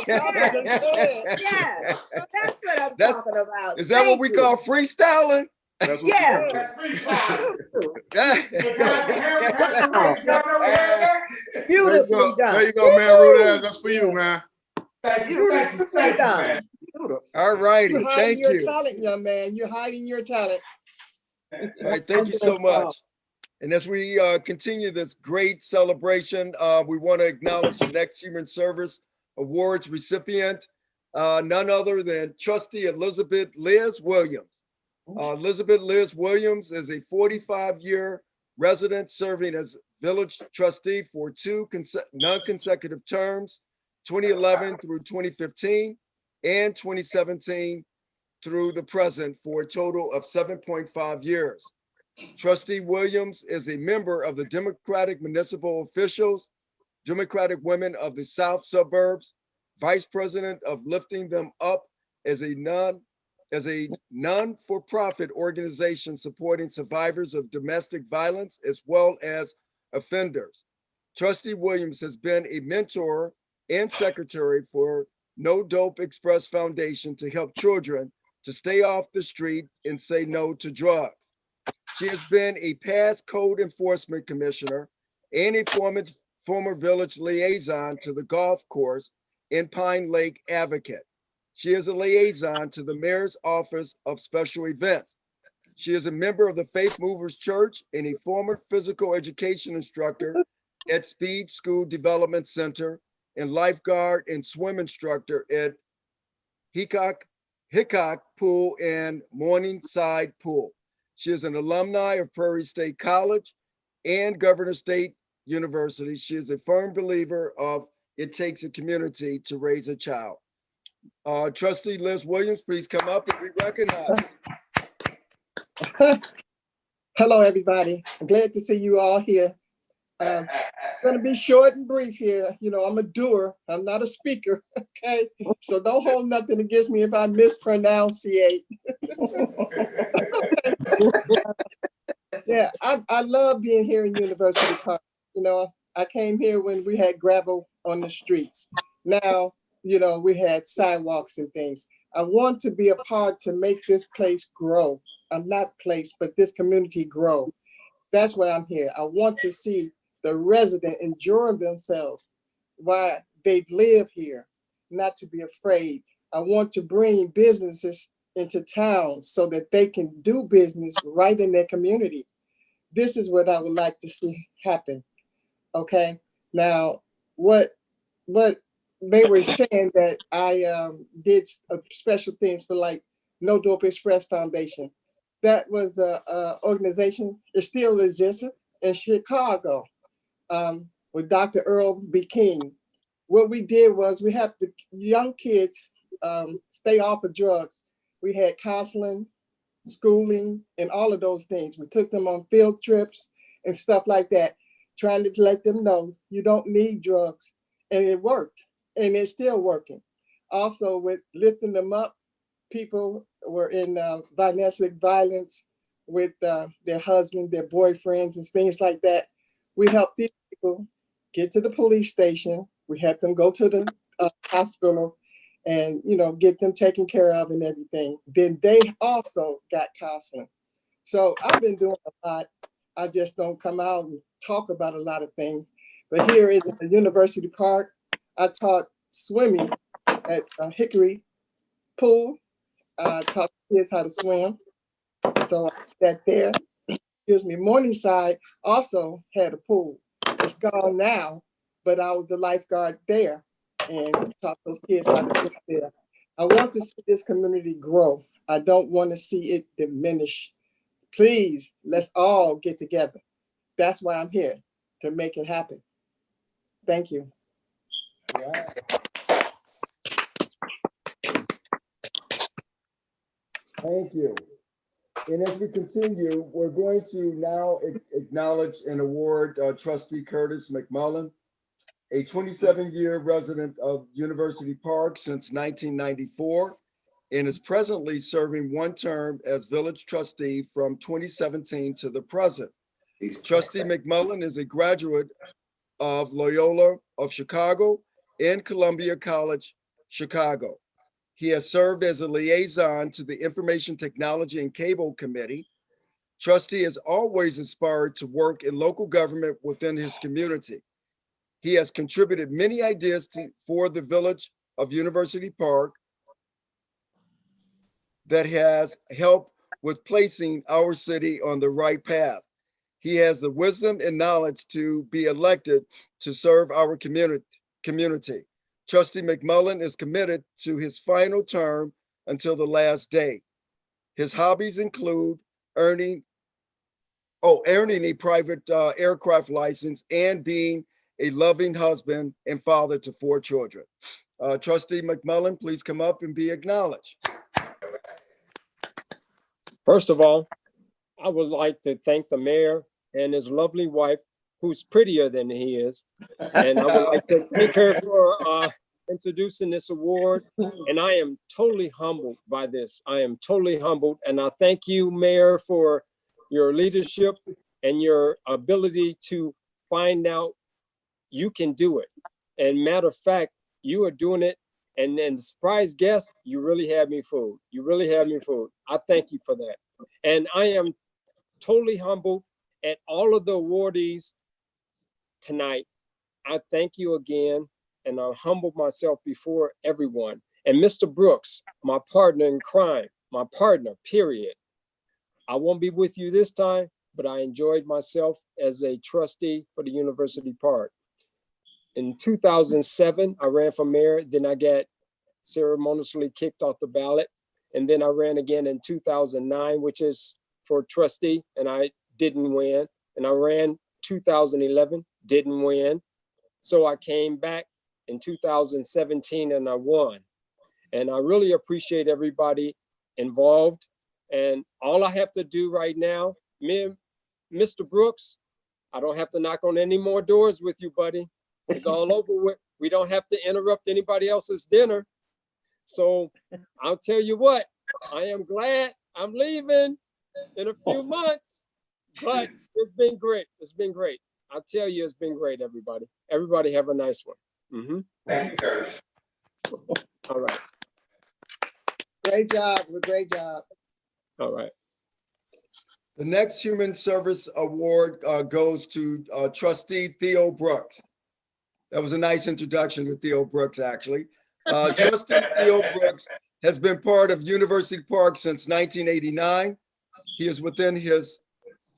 Yeah, that's what I'm talking about. Is that what we call freestyling? That's what Yes. Beautifully done. There you go, man. Rudez. That's for you, man. Beautifully done. All righty, You're hiding thank your you. talent, young man. You're hiding your talent. All right, thank you so much. And as we continue this great celebration, we want to acknowledge the next Human Service Awards recipient, none other than Trustee Elizabeth Liz Williams. Elizabeth Liz Williams is a 45-year resident serving as village trustee for 2 non-consecutive terms, 2011 through 2015 and 2017 through the present, for a total of 7.5 years. Trustee Williams is a member of the Democratic Municipal Officials Democratic Women of the South Suburbs, Vice President of Lifting Them Up as a non-for-profit organization supporting survivors of domestic violence as well as offenders. Trustee Williams has been a mentor and secretary for No Dope Express Foundation to help children to stay off the street and say no to drugs. She has been a past code enforcement commissioner and a former village liaison to the golf course in Pine Lake advocate. She is a liaison to the Mayor's Office of Special Events. She is a member of the Faith Movers Church and a former physical education instructor at Speed School Development Center and lifeguard and swim instructor at Hickok Pool and Morningside Pool. She is an alumni of Prairie State College and Governor State University. She is a firm believer of it takes a community to raise a child. Trustee Liz Williams, please come up and be recognized. Hello, everybody. I'm glad to see you all here. I'm going to be short and brief here. You know, I'm a doer. I'm not a speaker. Okay. So don't hold nothing against me if I mispronunciate. Yeah, I love being here in University Park. You know, I came here when we had gravel on the streets. Now, you know, we had sidewalks and things. I want to be a part to make this place grow. I'm not place, but this community grow. That's why I'm here. I want to see the resident enjoy themselves while they live here, not to be afraid. I want to bring businesses into town so that they can do business right in their community. This is what I would like to see happen. Okay. Now, what they were saying that I did special things for like No Dope Express Foundation. That was a organization, it still exists in Chicago with Dr. Earl B. King. What we did was we had the young kids stay off of drugs. We had counseling, schooling, and all of those things. We took them on field trips and stuff like that, trying to let them know you don't need drugs. And it worked, and it's still working. Also with lifting them up, people were in domestic violence with their husband, their boyfriends, and things like that. We helped these people get to the police station. We had them go to the hospital and, you know, get them taken care of and everything. Then they also got counseling. So I've been doing a lot. I just don't come out and talk about a lot of things. But here in the University Park, I taught swimming at Hickory Pool. Taught kids how to swim. So that there, excuse me, Morningside also had a pool. It's gone now, but I was the lifeguard there and taught those kids how to swim there. I want to see this community grow. I don't want to see it diminish. Please, let's all get together. That's why I'm here, to make it happen. Thank you. Thank you. And as we continue, we're going to now acknowledge and award Trustee Curtis McMullen, a 27-year resident of University Park since 1994, and is presently serving one term as village trustee from 2017 to the present. Trustee McMullen is a graduate of Loyola of Chicago and Columbia College, Chicago. He has served as a liaison to the Information Technology and Cable Committee. Trustee is always inspired to work in local government within his community. He has contributed many ideas for the village of University Park that has helped with placing our city on the right path. He has the wisdom and knowledge to be elected to serve our community. Trustee McMullen is committed to his final term until the last day. His hobbies include earning a private aircraft license and being a loving husband and father to 4 children. Trustee McMullen, please come up and be acknowledged. First of all, I would like to thank the mayor and his lovely wife who's prettier than he is. And I would like to thank her for introducing this award. And I am totally humbled by this. I am totally humbled. And I thank you, Mayor, for your leadership and your ability to find out you can do it. And matter of fact, you are doing it. And then surprise guest, you really had me fooled. You really had me fooled. I thank you for that. And I am totally humbled at all of the awardees tonight. I thank you again. And I humble myself before everyone. And Mr. Brooks, my partner in crime, my partner, period. I won't be with you this time, but I enjoyed myself as a trustee for the University Park. In 2007, I ran for mayor, then I got ceremoniously kicked off the ballot. And then I ran again in 2009, which is for trustee, and I didn't win. And I ran 2011, didn't win. So I came back in 2017 and I won. And I really appreciate everybody involved. And all I have to do right now, me and Mr. Brooks, I don't have to knock on any more doors with you, buddy. It's all over with. We don't have to interrupt anybody else's dinner. So I'll tell you what, I am glad I'm leaving in a few months, but it's been great. It's been great. I'll tell you, it's been great, everybody. Everybody have a nice one. Thank you, Curtis. All right. Great job. Great job. All right. The next Human Service Award goes to Trustee Theo Brooks. That was a nice introduction to Theo Brooks, actually. Trustee Theo Brooks has been part of University Park since 1989. He is within his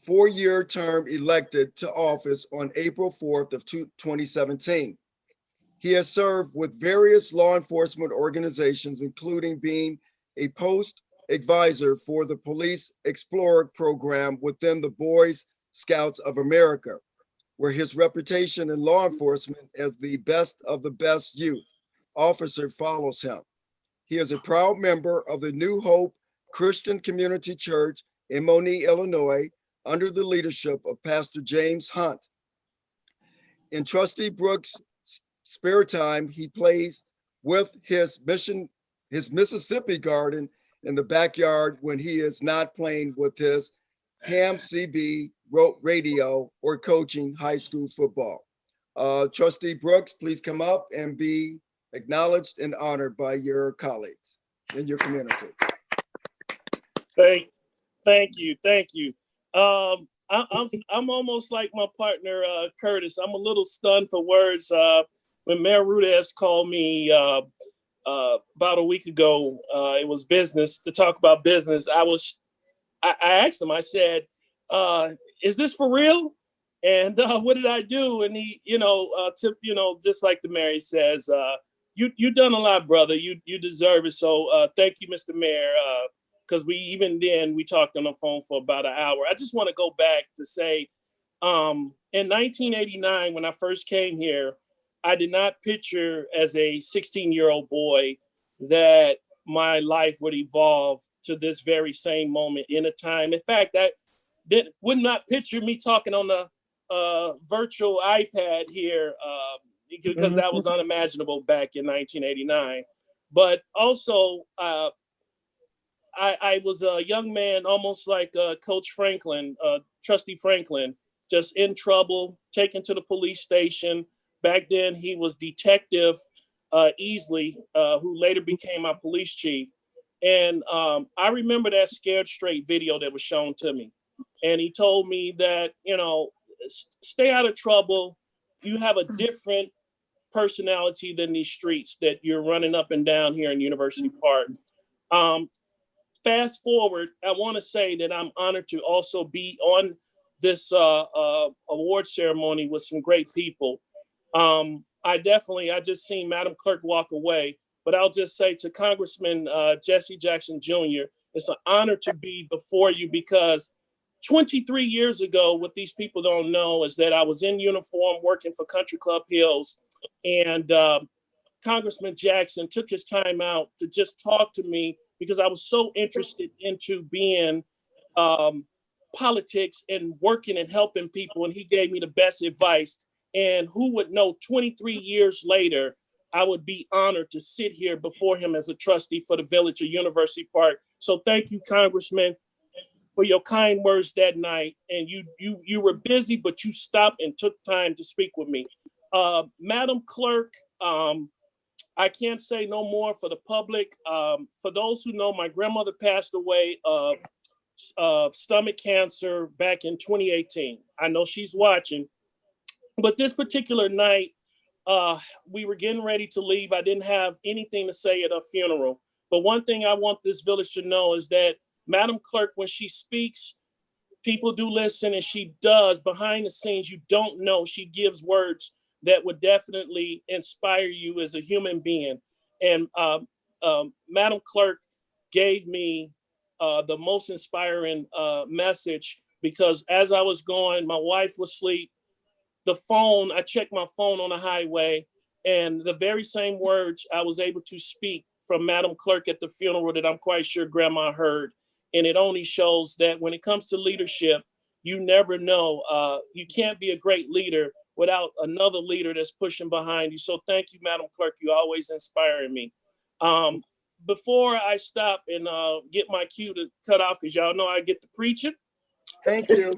4-year term elected to office on April 4th of 2017. He has served with various law enforcement organizations, including being a post advisor for the Police Explorer program within the Boy Scouts of America, where his reputation in law enforcement as the best of the best youth officer follows him. He is a proud member of the New Hope Christian Community Church in Moni, Illinois, under the leadership of Pastor James Hunt. In Trustee Brooks' spare time, he plays with his Mississippi garden in the backyard when he is not playing with his ham CB radio or coaching high school football. Trustee Brooks, please come up and be acknowledged and honored by your colleagues in your community. Thank you. I'm almost like my partner Curtis. I'm a little stunned for words. When Mayor Rudez called me about a week ago, it was business to talk about business. I asked him. I said, "Is this for real?" And what did I do? And he, just like the mayor says, you done a lot, brother. You deserve it. So thank you, Mr. Mayor. Because we talked on the phone for about an hour. I just want to go back to say, in 1989, when I first came here, I did not picture as a 16-year-old boy that my life would evolve to this very same moment in a time. In fact, I would not picture me talking on the virtual iPad here because that was unimaginable back in 1989. But also, I was a young man, almost like Coach Franklin, Trustee Franklin, just in trouble, taken to the police station. Back then, he was Detective Easley, who later became my police chief. And I remember that Scared Straight video that was shown to me. And he told me that, stay out of trouble. You have a different personality than these streets that you're running up and down here in University Park. Fast forward, I want to say that I'm honored to also be on this award ceremony with some great people. I just seen Madam Clerk walk away, but I'll just say to Congressman Jesse Jackson Jr., it's an honor to be before you because 23 years ago, what these people don't know is that I was in uniform working for Country Club Hills, and Congressman Jackson took his time out to just talk to me because I was so interested into being politics and working and helping people. And he gave me the best advice. And who would know 23 years later, I would be honored to sit here before him as a trustee for the Village of University Park. So thank you, Congressman, for your kind words that night. And you were busy, but you stopped and took time to speak with me. Madam Clerk, I can't say no more for the public. For those who know, my grandmother passed away of stomach cancer back in 2018. I know she's watching, but this particular night, we were getting ready to leave. I didn't have anything to say at her funeral. But one thing I want this village to know is that Madam Clerk, when she speaks, people do listen, and she does behind the scenes. You don't know. She gives words that would definitely inspire you as a human being. And Madam Clerk gave me the most inspiring message, because as I was going, my wife was asleep. I checked my phone on the highway, and the very same words I was able to speak from Madam Clerk at the funeral that I'm quite sure Grandma heard. And it only shows that when it comes to leadership, you never know. You can't be a great leader without another leader that's pushing behind you. So thank you, Madam Clerk. You always inspiring me. Before I stop and get my cue to cut off, because y'all know I get to preaching. Thank you.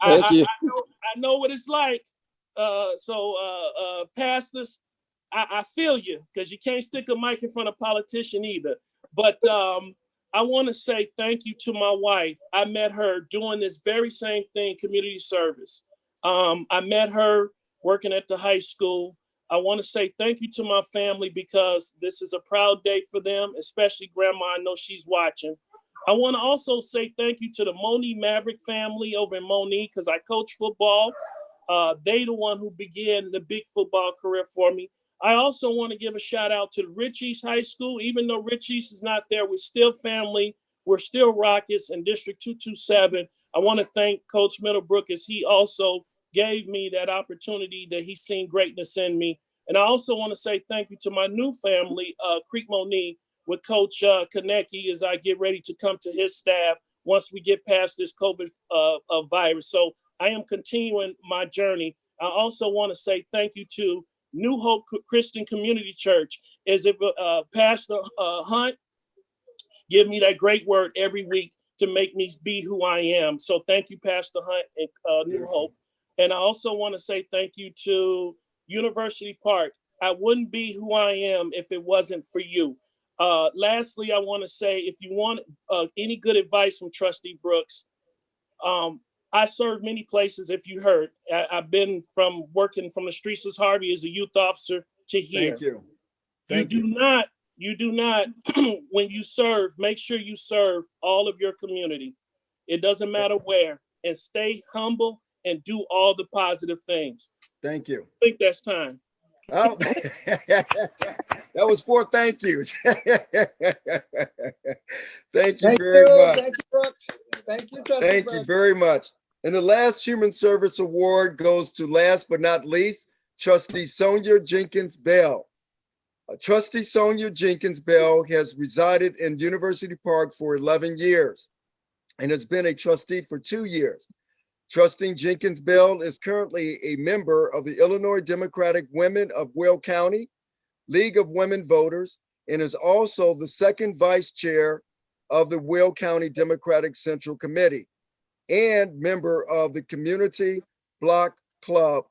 Thank you. I know what it's like. Pastors, I feel you, because you can't stick a mic in front of a politician either. But I want to say thank you to my wife. I met her doing this very same thing, community service. I met her working at the high school. I want to say thank you to my family, because this is a proud day for them, especially Grandma. I know she's watching. I want to also say thank you to the Moni Maverick family over in Moni, because I coach football. They the one who began the big football career for me. I also want to give a shout out to Rich East High School. Even though Rich East is not there, we're still family. We're still Rockets in District 227. I want to thank Coach Middlebrook, as he also gave me that opportunity, that he's seen greatness in me. And I also want to say thank you to my new family, Creek Moni, with Coach Konecki, as I get ready to come to his staff once we get past this COVID virus. So I am continuing my journey. I also want to say thank you to New Hope Christian Community Church, as if Pastor Hunt give me that great word every week to make me be who I am. So thank you, Pastor Hunt and New Hope. And I also want to say thank you to University Park. I wouldn't be who I am if it wasn't for you. Lastly, I want to say, if you want any good advice from Trustee Brooks, I served many places. If you heard, I've been from working from the streets of Harvey as a youth officer to here. Thank you. You do not, when you serve, make sure you serve all of your community. It doesn't matter where, and stay humble and do all the positive things. Thank you. I think that's time. Oh, that was 4 thank yous. Thank you very much. Thank you, Brooks. Thank you, Trustee Thank Brooks. you very much. And the last Human Service Award goes to, last but not least, Trustee Sonia Jenkins Bell. Trustee Sonia Jenkins Bell has resided in University Park for 11 years and has been a trustee for 2 years. Trustee Jenkins Bell is currently a member of the Illinois Democratic Women of Will County League of Women Voters, and is also the second vice chair of the Will County Democratic Central Committee and member of the Community Block Club,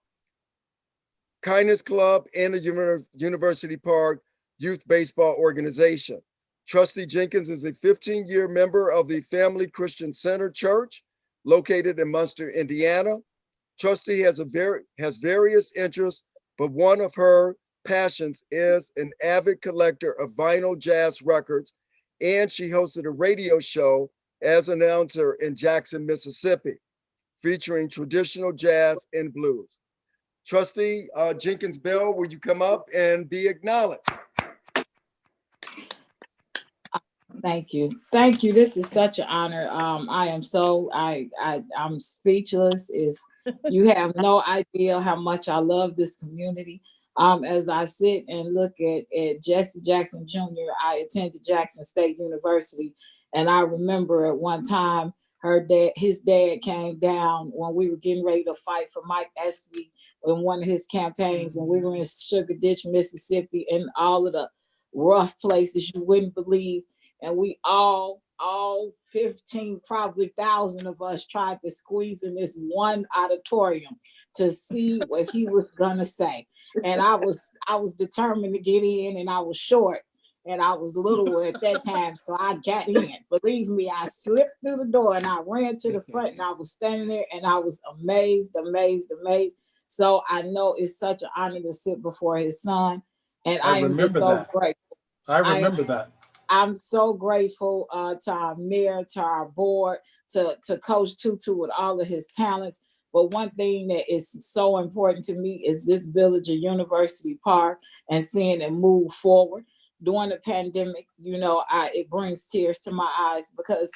Kindness Club, and the University Park Youth Baseball Organization. Trustee Jenkins is a 15-year member of the Family Christian Center Church, located in Munster, Indiana. Trustee has various interests, but one of her passions is an avid collector of vinyl jazz records, and she hosted a radio show as announcer in Jackson, Mississippi, featuring traditional jazz and blues. Trustee Jenkins Bell, will you come up and be acknowledged? Thank you. Thank you. This is such an honor. I'm speechless. You have no idea how much I love this community. As I sit and look at Jesse Jackson Jr., I attended Jackson State University, and I remember at one time his dad came down when we were getting ready to fight for Mike Espy in one of his campaigns, and we were in Sugar Ditch, Mississippi, and all of the rough places you wouldn't believe. And we all 15, probably 1,000 of us tried to squeeze in this one auditorium to see what he was gonna say. And I was determined to get in, and I was short and I was little at that time. So I got in. Believe me, I slipped through the door and I ran to the front, and I was standing there and I was amazed. So I know it's such an honor to sit before his son. And I am just so grateful. I remember that. I'm so grateful to our mayor, to our board, to Coach Tutu with all of his talents. But one thing that is so important to me is this village of University Park and seeing it move forward. During the pandemic, you know, it brings tears to my eyes because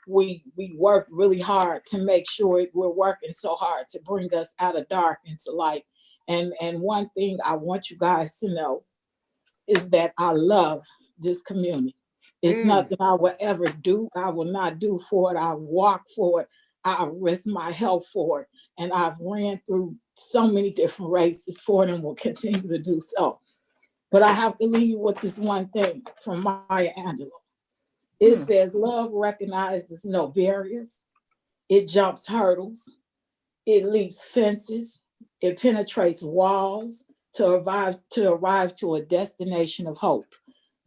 we worked really hard to make sure we're working so hard to bring us out of dark into light. And one thing I want you guys to know is that I love this community. It's nothing I will ever do. I will not do for it. I walk for it. I risk my health for it. And I've ran through so many different races for it and will continue to do so. But I have to leave you with this one thing from Maya Angelou. It says, love recognizes no barriers. It jumps hurdles. It leaps fences. It penetrates walls to arrive to a destination of hope.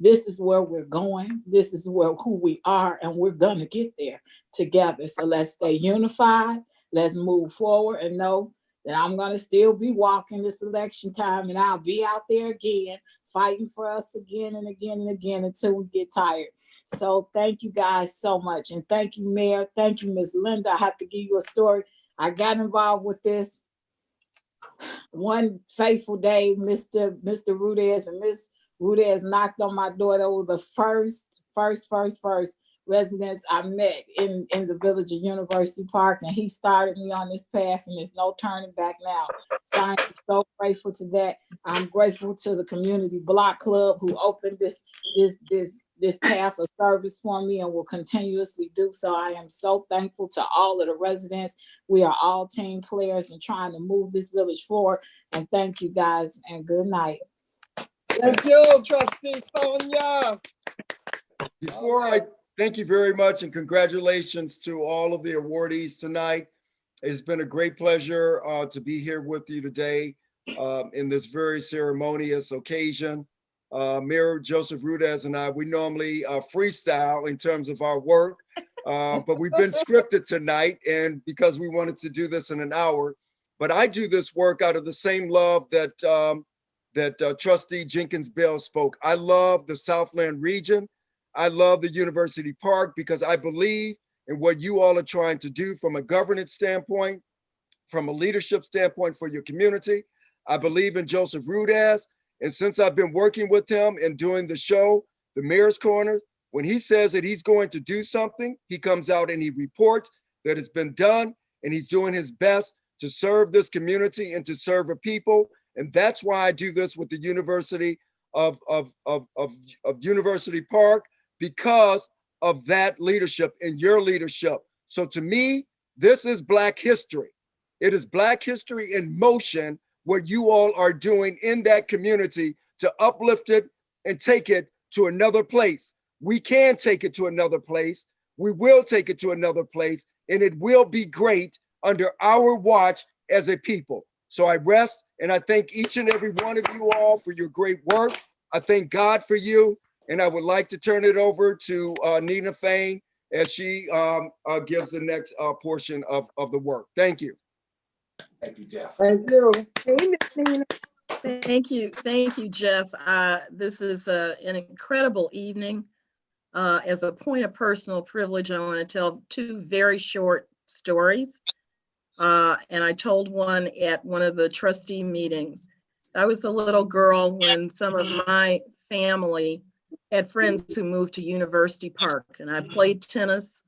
This is where we're going. This is who we are, and we're gonna get there together. So let's stay unified. Let's move forward and know that I'm gonna still be walking this election time, and I'll be out there again, fighting for us again and again and again until we get tired. So thank you guys so much. And thank you, Mayor. Thank you, Ms. Linda. I have to give you a story. I got involved with this one fateful day. Mr. Rudez and Miss Rudez knocked on my door. They were the first residents I met in the village of University Park, and he started me on this path, and there's no turning back now. So I'm so grateful to that. I'm grateful to the Community Block Club who opened this path of service for me and will continuously do so. I am so thankful to all of the residents. We are all team players and trying to move this village forward. And thank you guys, and good night. Thank you, Trustee Sonia. Thank you very much, and congratulations to all of the awardees tonight. It's been a great pleasure to be here with you today in this very ceremonious occasion. Mayor Joseph Rudez and I, we normally freestyle in terms of our work, but we've been scripted tonight, and because we wanted to do this in an hour. But I do this work out of the same love that Trustee Jenkins Bell spoke. I love the Southland region. I love the University Park because I believe in what you all are trying to do from a governance standpoint, from a leadership standpoint for your community. I believe in Joseph Rudez. And since I've been working with him and doing the show, The Mayor's Corner, when he says that he's going to do something, he comes out and he reports that it's been done, and he's doing his best to serve this community and to serve the people. And that's why I do this with the University of University Park, because of that leadership and your leadership. So to me, this is Black history. It is Black history in motion, what you all are doing in that community to uplift it and take it to another place. We can take it to another place. We will take it to another place, and it will be great under our watch as a people. So I rest, and I thank each and every one of you all for your great work. I thank God for you. And I would like to turn it over to Nina Fain as she gives the next portion of the work. Thank you. Thank you, Jeff. Thank you. Thank you, Jeff. This is an incredible evening. As a point of personal privilege, I want to tell two very short stories. And I told one at one of the trustee meetings. I was a little girl when some of my family had friends who moved to University Park, and I played tennis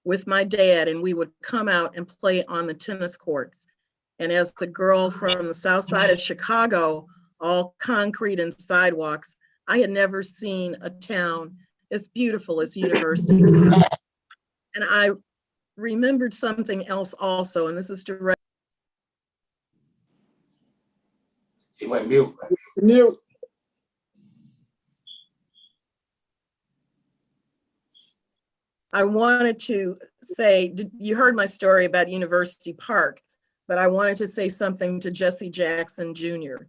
with my dad, and we would come out and play on the tennis courts. And as a girl from the south side of Chicago, all concrete and sidewalks, I had never seen a town as beautiful as University Park. And remembered something else also, and this is direct. She went mute. Mute. I wanted to say, you heard my story about University Park, but I wanted to say something to Jesse Jackson Jr.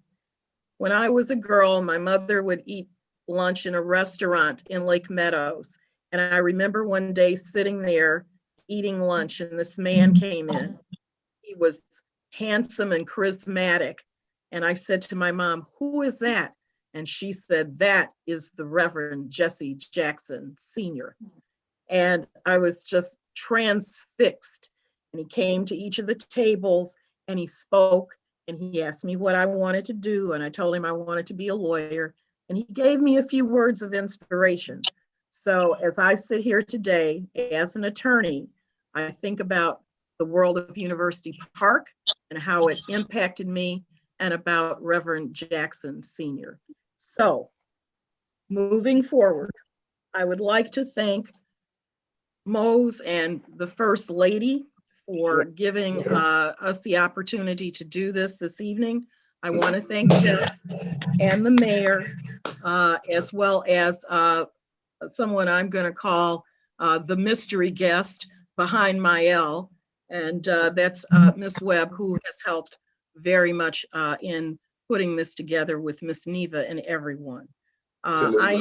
When I was a girl, my mother would eat lunch in a restaurant in Lake Meadows. And I remember one day sitting there eating lunch, and this man came in. He was handsome and charismatic. And I said to my mom, "Who is that?" And she said, "That is the Reverend Jesse Jackson Sr." And I was just transfixed. And he came to each of the tables and he spoke and he asked me what I wanted to do. And I told him I wanted to be a lawyer. And he gave me a few words of inspiration. So as I sit here today as an attorney, I think about the world of University Park and how it impacted me, and about Reverend Jackson Sr. So moving forward, I would like to thank Mose and the First Lady for giving us the opportunity to do this evening. I want to thank Jeff and the mayor, as well as someone I'm going to call the mystery guest behind my L, and that's Miss Webb, who has helped very much in putting this together with Miss Neva and everyone. I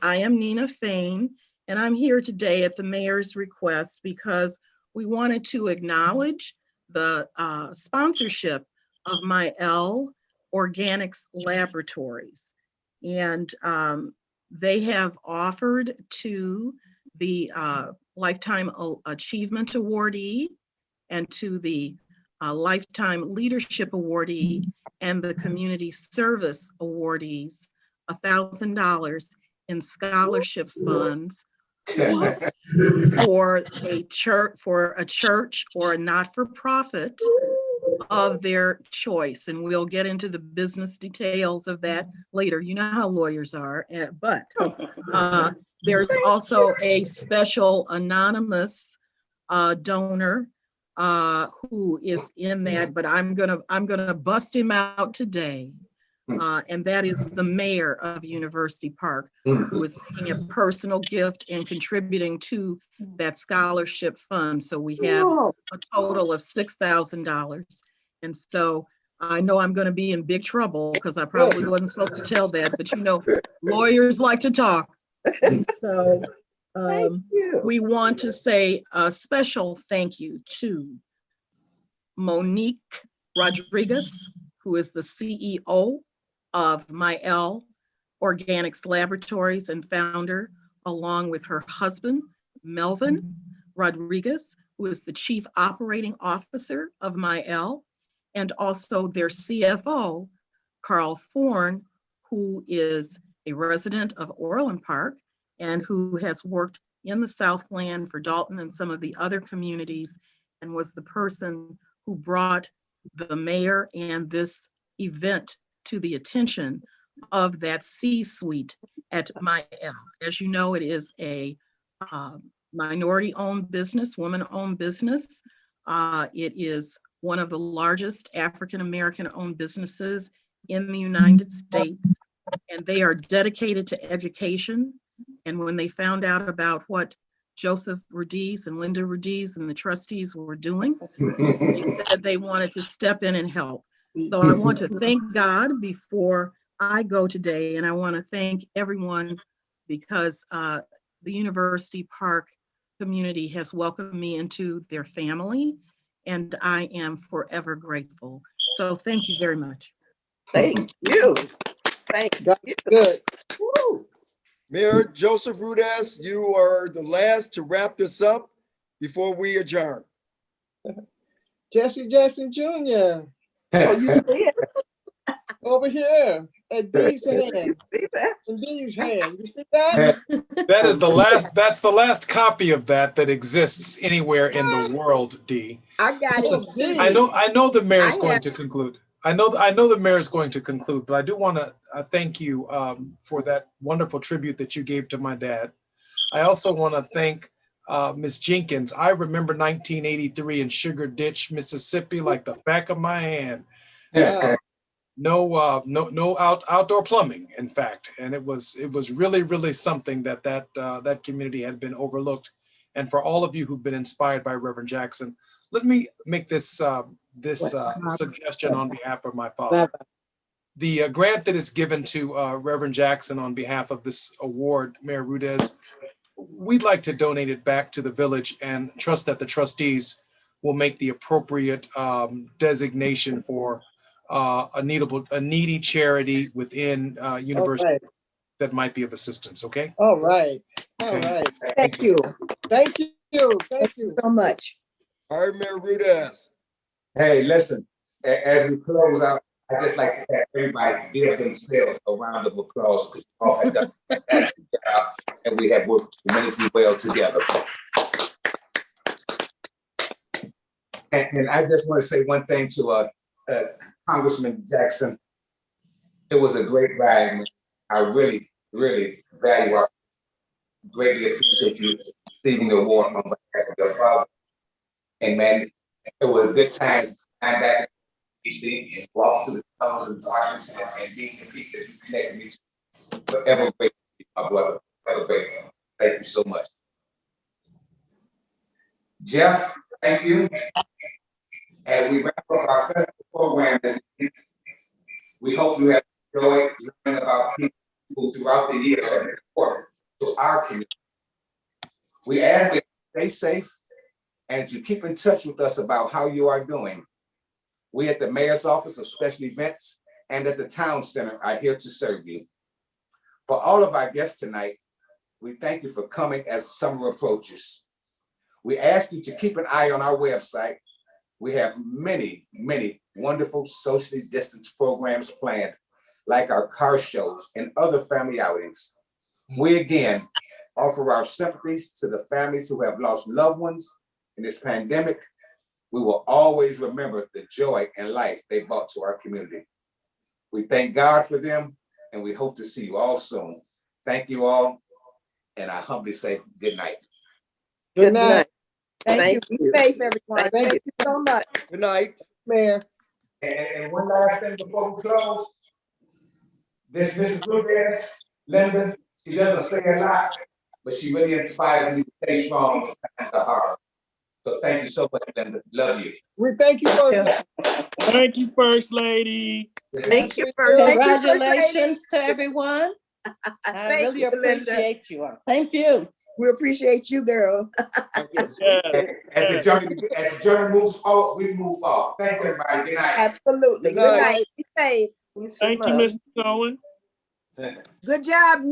am Nina Fain, and I'm here today at the mayor's request because we wanted to acknowledge the sponsorship of my L Organics Laboratories. And they have offered to the Lifetime Achievement Awardee and to the Lifetime Leadership Awardee and the Community Service Awardees $1,000 in scholarship funds for a church or a not-for-profit of their choice. And we'll get into the business details of that later. You know how lawyers are, but there's also a special anonymous donor who is in that, but I'm gonna bust him out today. And that is the mayor of University Park, who is making a personal gift and contributing to that scholarship fund. So we have a total of $6,000. And so I know I'm going to be in big trouble because I probably wasn't supposed to tell that, but you know, lawyers like to talk. And so we want to say a special thank you to Monique Rodriguez, who is the CEO of My L Organics Laboratories and founder, along with her husband, Melvin Rodriguez, who is the Chief Operating Officer of My L, and also their CFO, Carl Forn, who is a resident of Orland Park and who has worked in the Southland for Dalton and some of the other communities, and was the person who brought the mayor and this event to the attention of that C-suite at My L. As you know, it is a minority-owned business, woman-owned business. It is one of the largest African-American-owned businesses in the United States, and they are dedicated to education. And when they found out about what Joseph Radiz and Linda Radiz and the trustees were doing, they said they wanted to step in and help. So I want to thank God before I go today, and I want to thank everyone because the University Park community has welcomed me into their family, and I am forever grateful. So thank you very much. Thank you. Thank you. Good. Woo. Mayor Joseph Rudess, you are the last to wrap this up before we adjourn. Jesse Jackson Jr. Oh, you see it? over here at Dee's hand. You see that? In Dee's hand. You see that? That is the last, that's the last copy of that exists anywhere in the world, Dee. I got Listen, it too. I know the mayor's I going have- to conclude. I know the mayor's going to conclude, but I do want to thank you for that wonderful tribute that you gave to my dad. I also want to thank Ms. Jenkins, I remember 1983 in Sugar Ditch, Mississippi, like the back of my hand. No outdoor plumbing, in fact, and it was really something that community had been overlooked. And for all of you who've been inspired by Reverend Jackson, let me make this suggestion on behalf of my father. The grant that is given to Reverend Jackson on behalf of this award, Mayor Rudez, we'd like to donate it back to the village and trust that the trustees will make the appropriate designation for a needy charity within university that might be of assistance. Okay. All right. All right. Thank you. Thank you. Thank you so much. All right, Mayor Rudez. Hey, listen, as we close out, I just like to have everybody give themselves a round of applause because you all have done a fantastic job and we have worked tremendously well together. And I just want to say one thing to Congressman Jackson. It was a great ride, man. I really, really value our, greatly appreciate you receiving the award on behalf of your father. And man, it was good times. I'm back in DC and walk through the tunnels in Washington and meet the people that you connect me to. Forever grateful, my brother. Forever grateful. Thank you so much. Jeff, thank you. As we wrap up our festival program this evening, we hope you have enjoyed learning about people who throughout the years have been important to our community. We ask that you stay safe and to keep in touch with us about how you are doing. We at the Mayor's Office of Special Events and at the Town Center are here to serve you. For all of our guests tonight, we thank you for coming as summer approaches. We ask you to keep an eye on our website. We have many, many wonderful socially distanced programs planned, like our car shows and other family outings. We again offer our sympathies to the families who have lost loved ones in this pandemic. We will always remember the joy and life they brought to our community. We thank God for them, and we hope to see you all soon. Thank you all, and I humbly say good night. Good night. Thank you. Be safe, everyone. Thank you so much. Good night, Mayor. And one last thing before we close. This Mrs. Rudez, Linda, she doesn't say a lot, but she really inspires me to stay strong in times of hard. So thank you so much, Linda. Love you. We thank you, First. Thank you, First Lady. Thank you, First. Congratulations to everyone. I Thank really you, Linda. appreciate you. Thank you. We appreciate you, girl. Yes. Yes. As the journey moves forward, we move forward. Thanks, everybody. Good night. Absolutely. Good Good night. night. Be safe. Thank you, Mr. Cohen. Good job,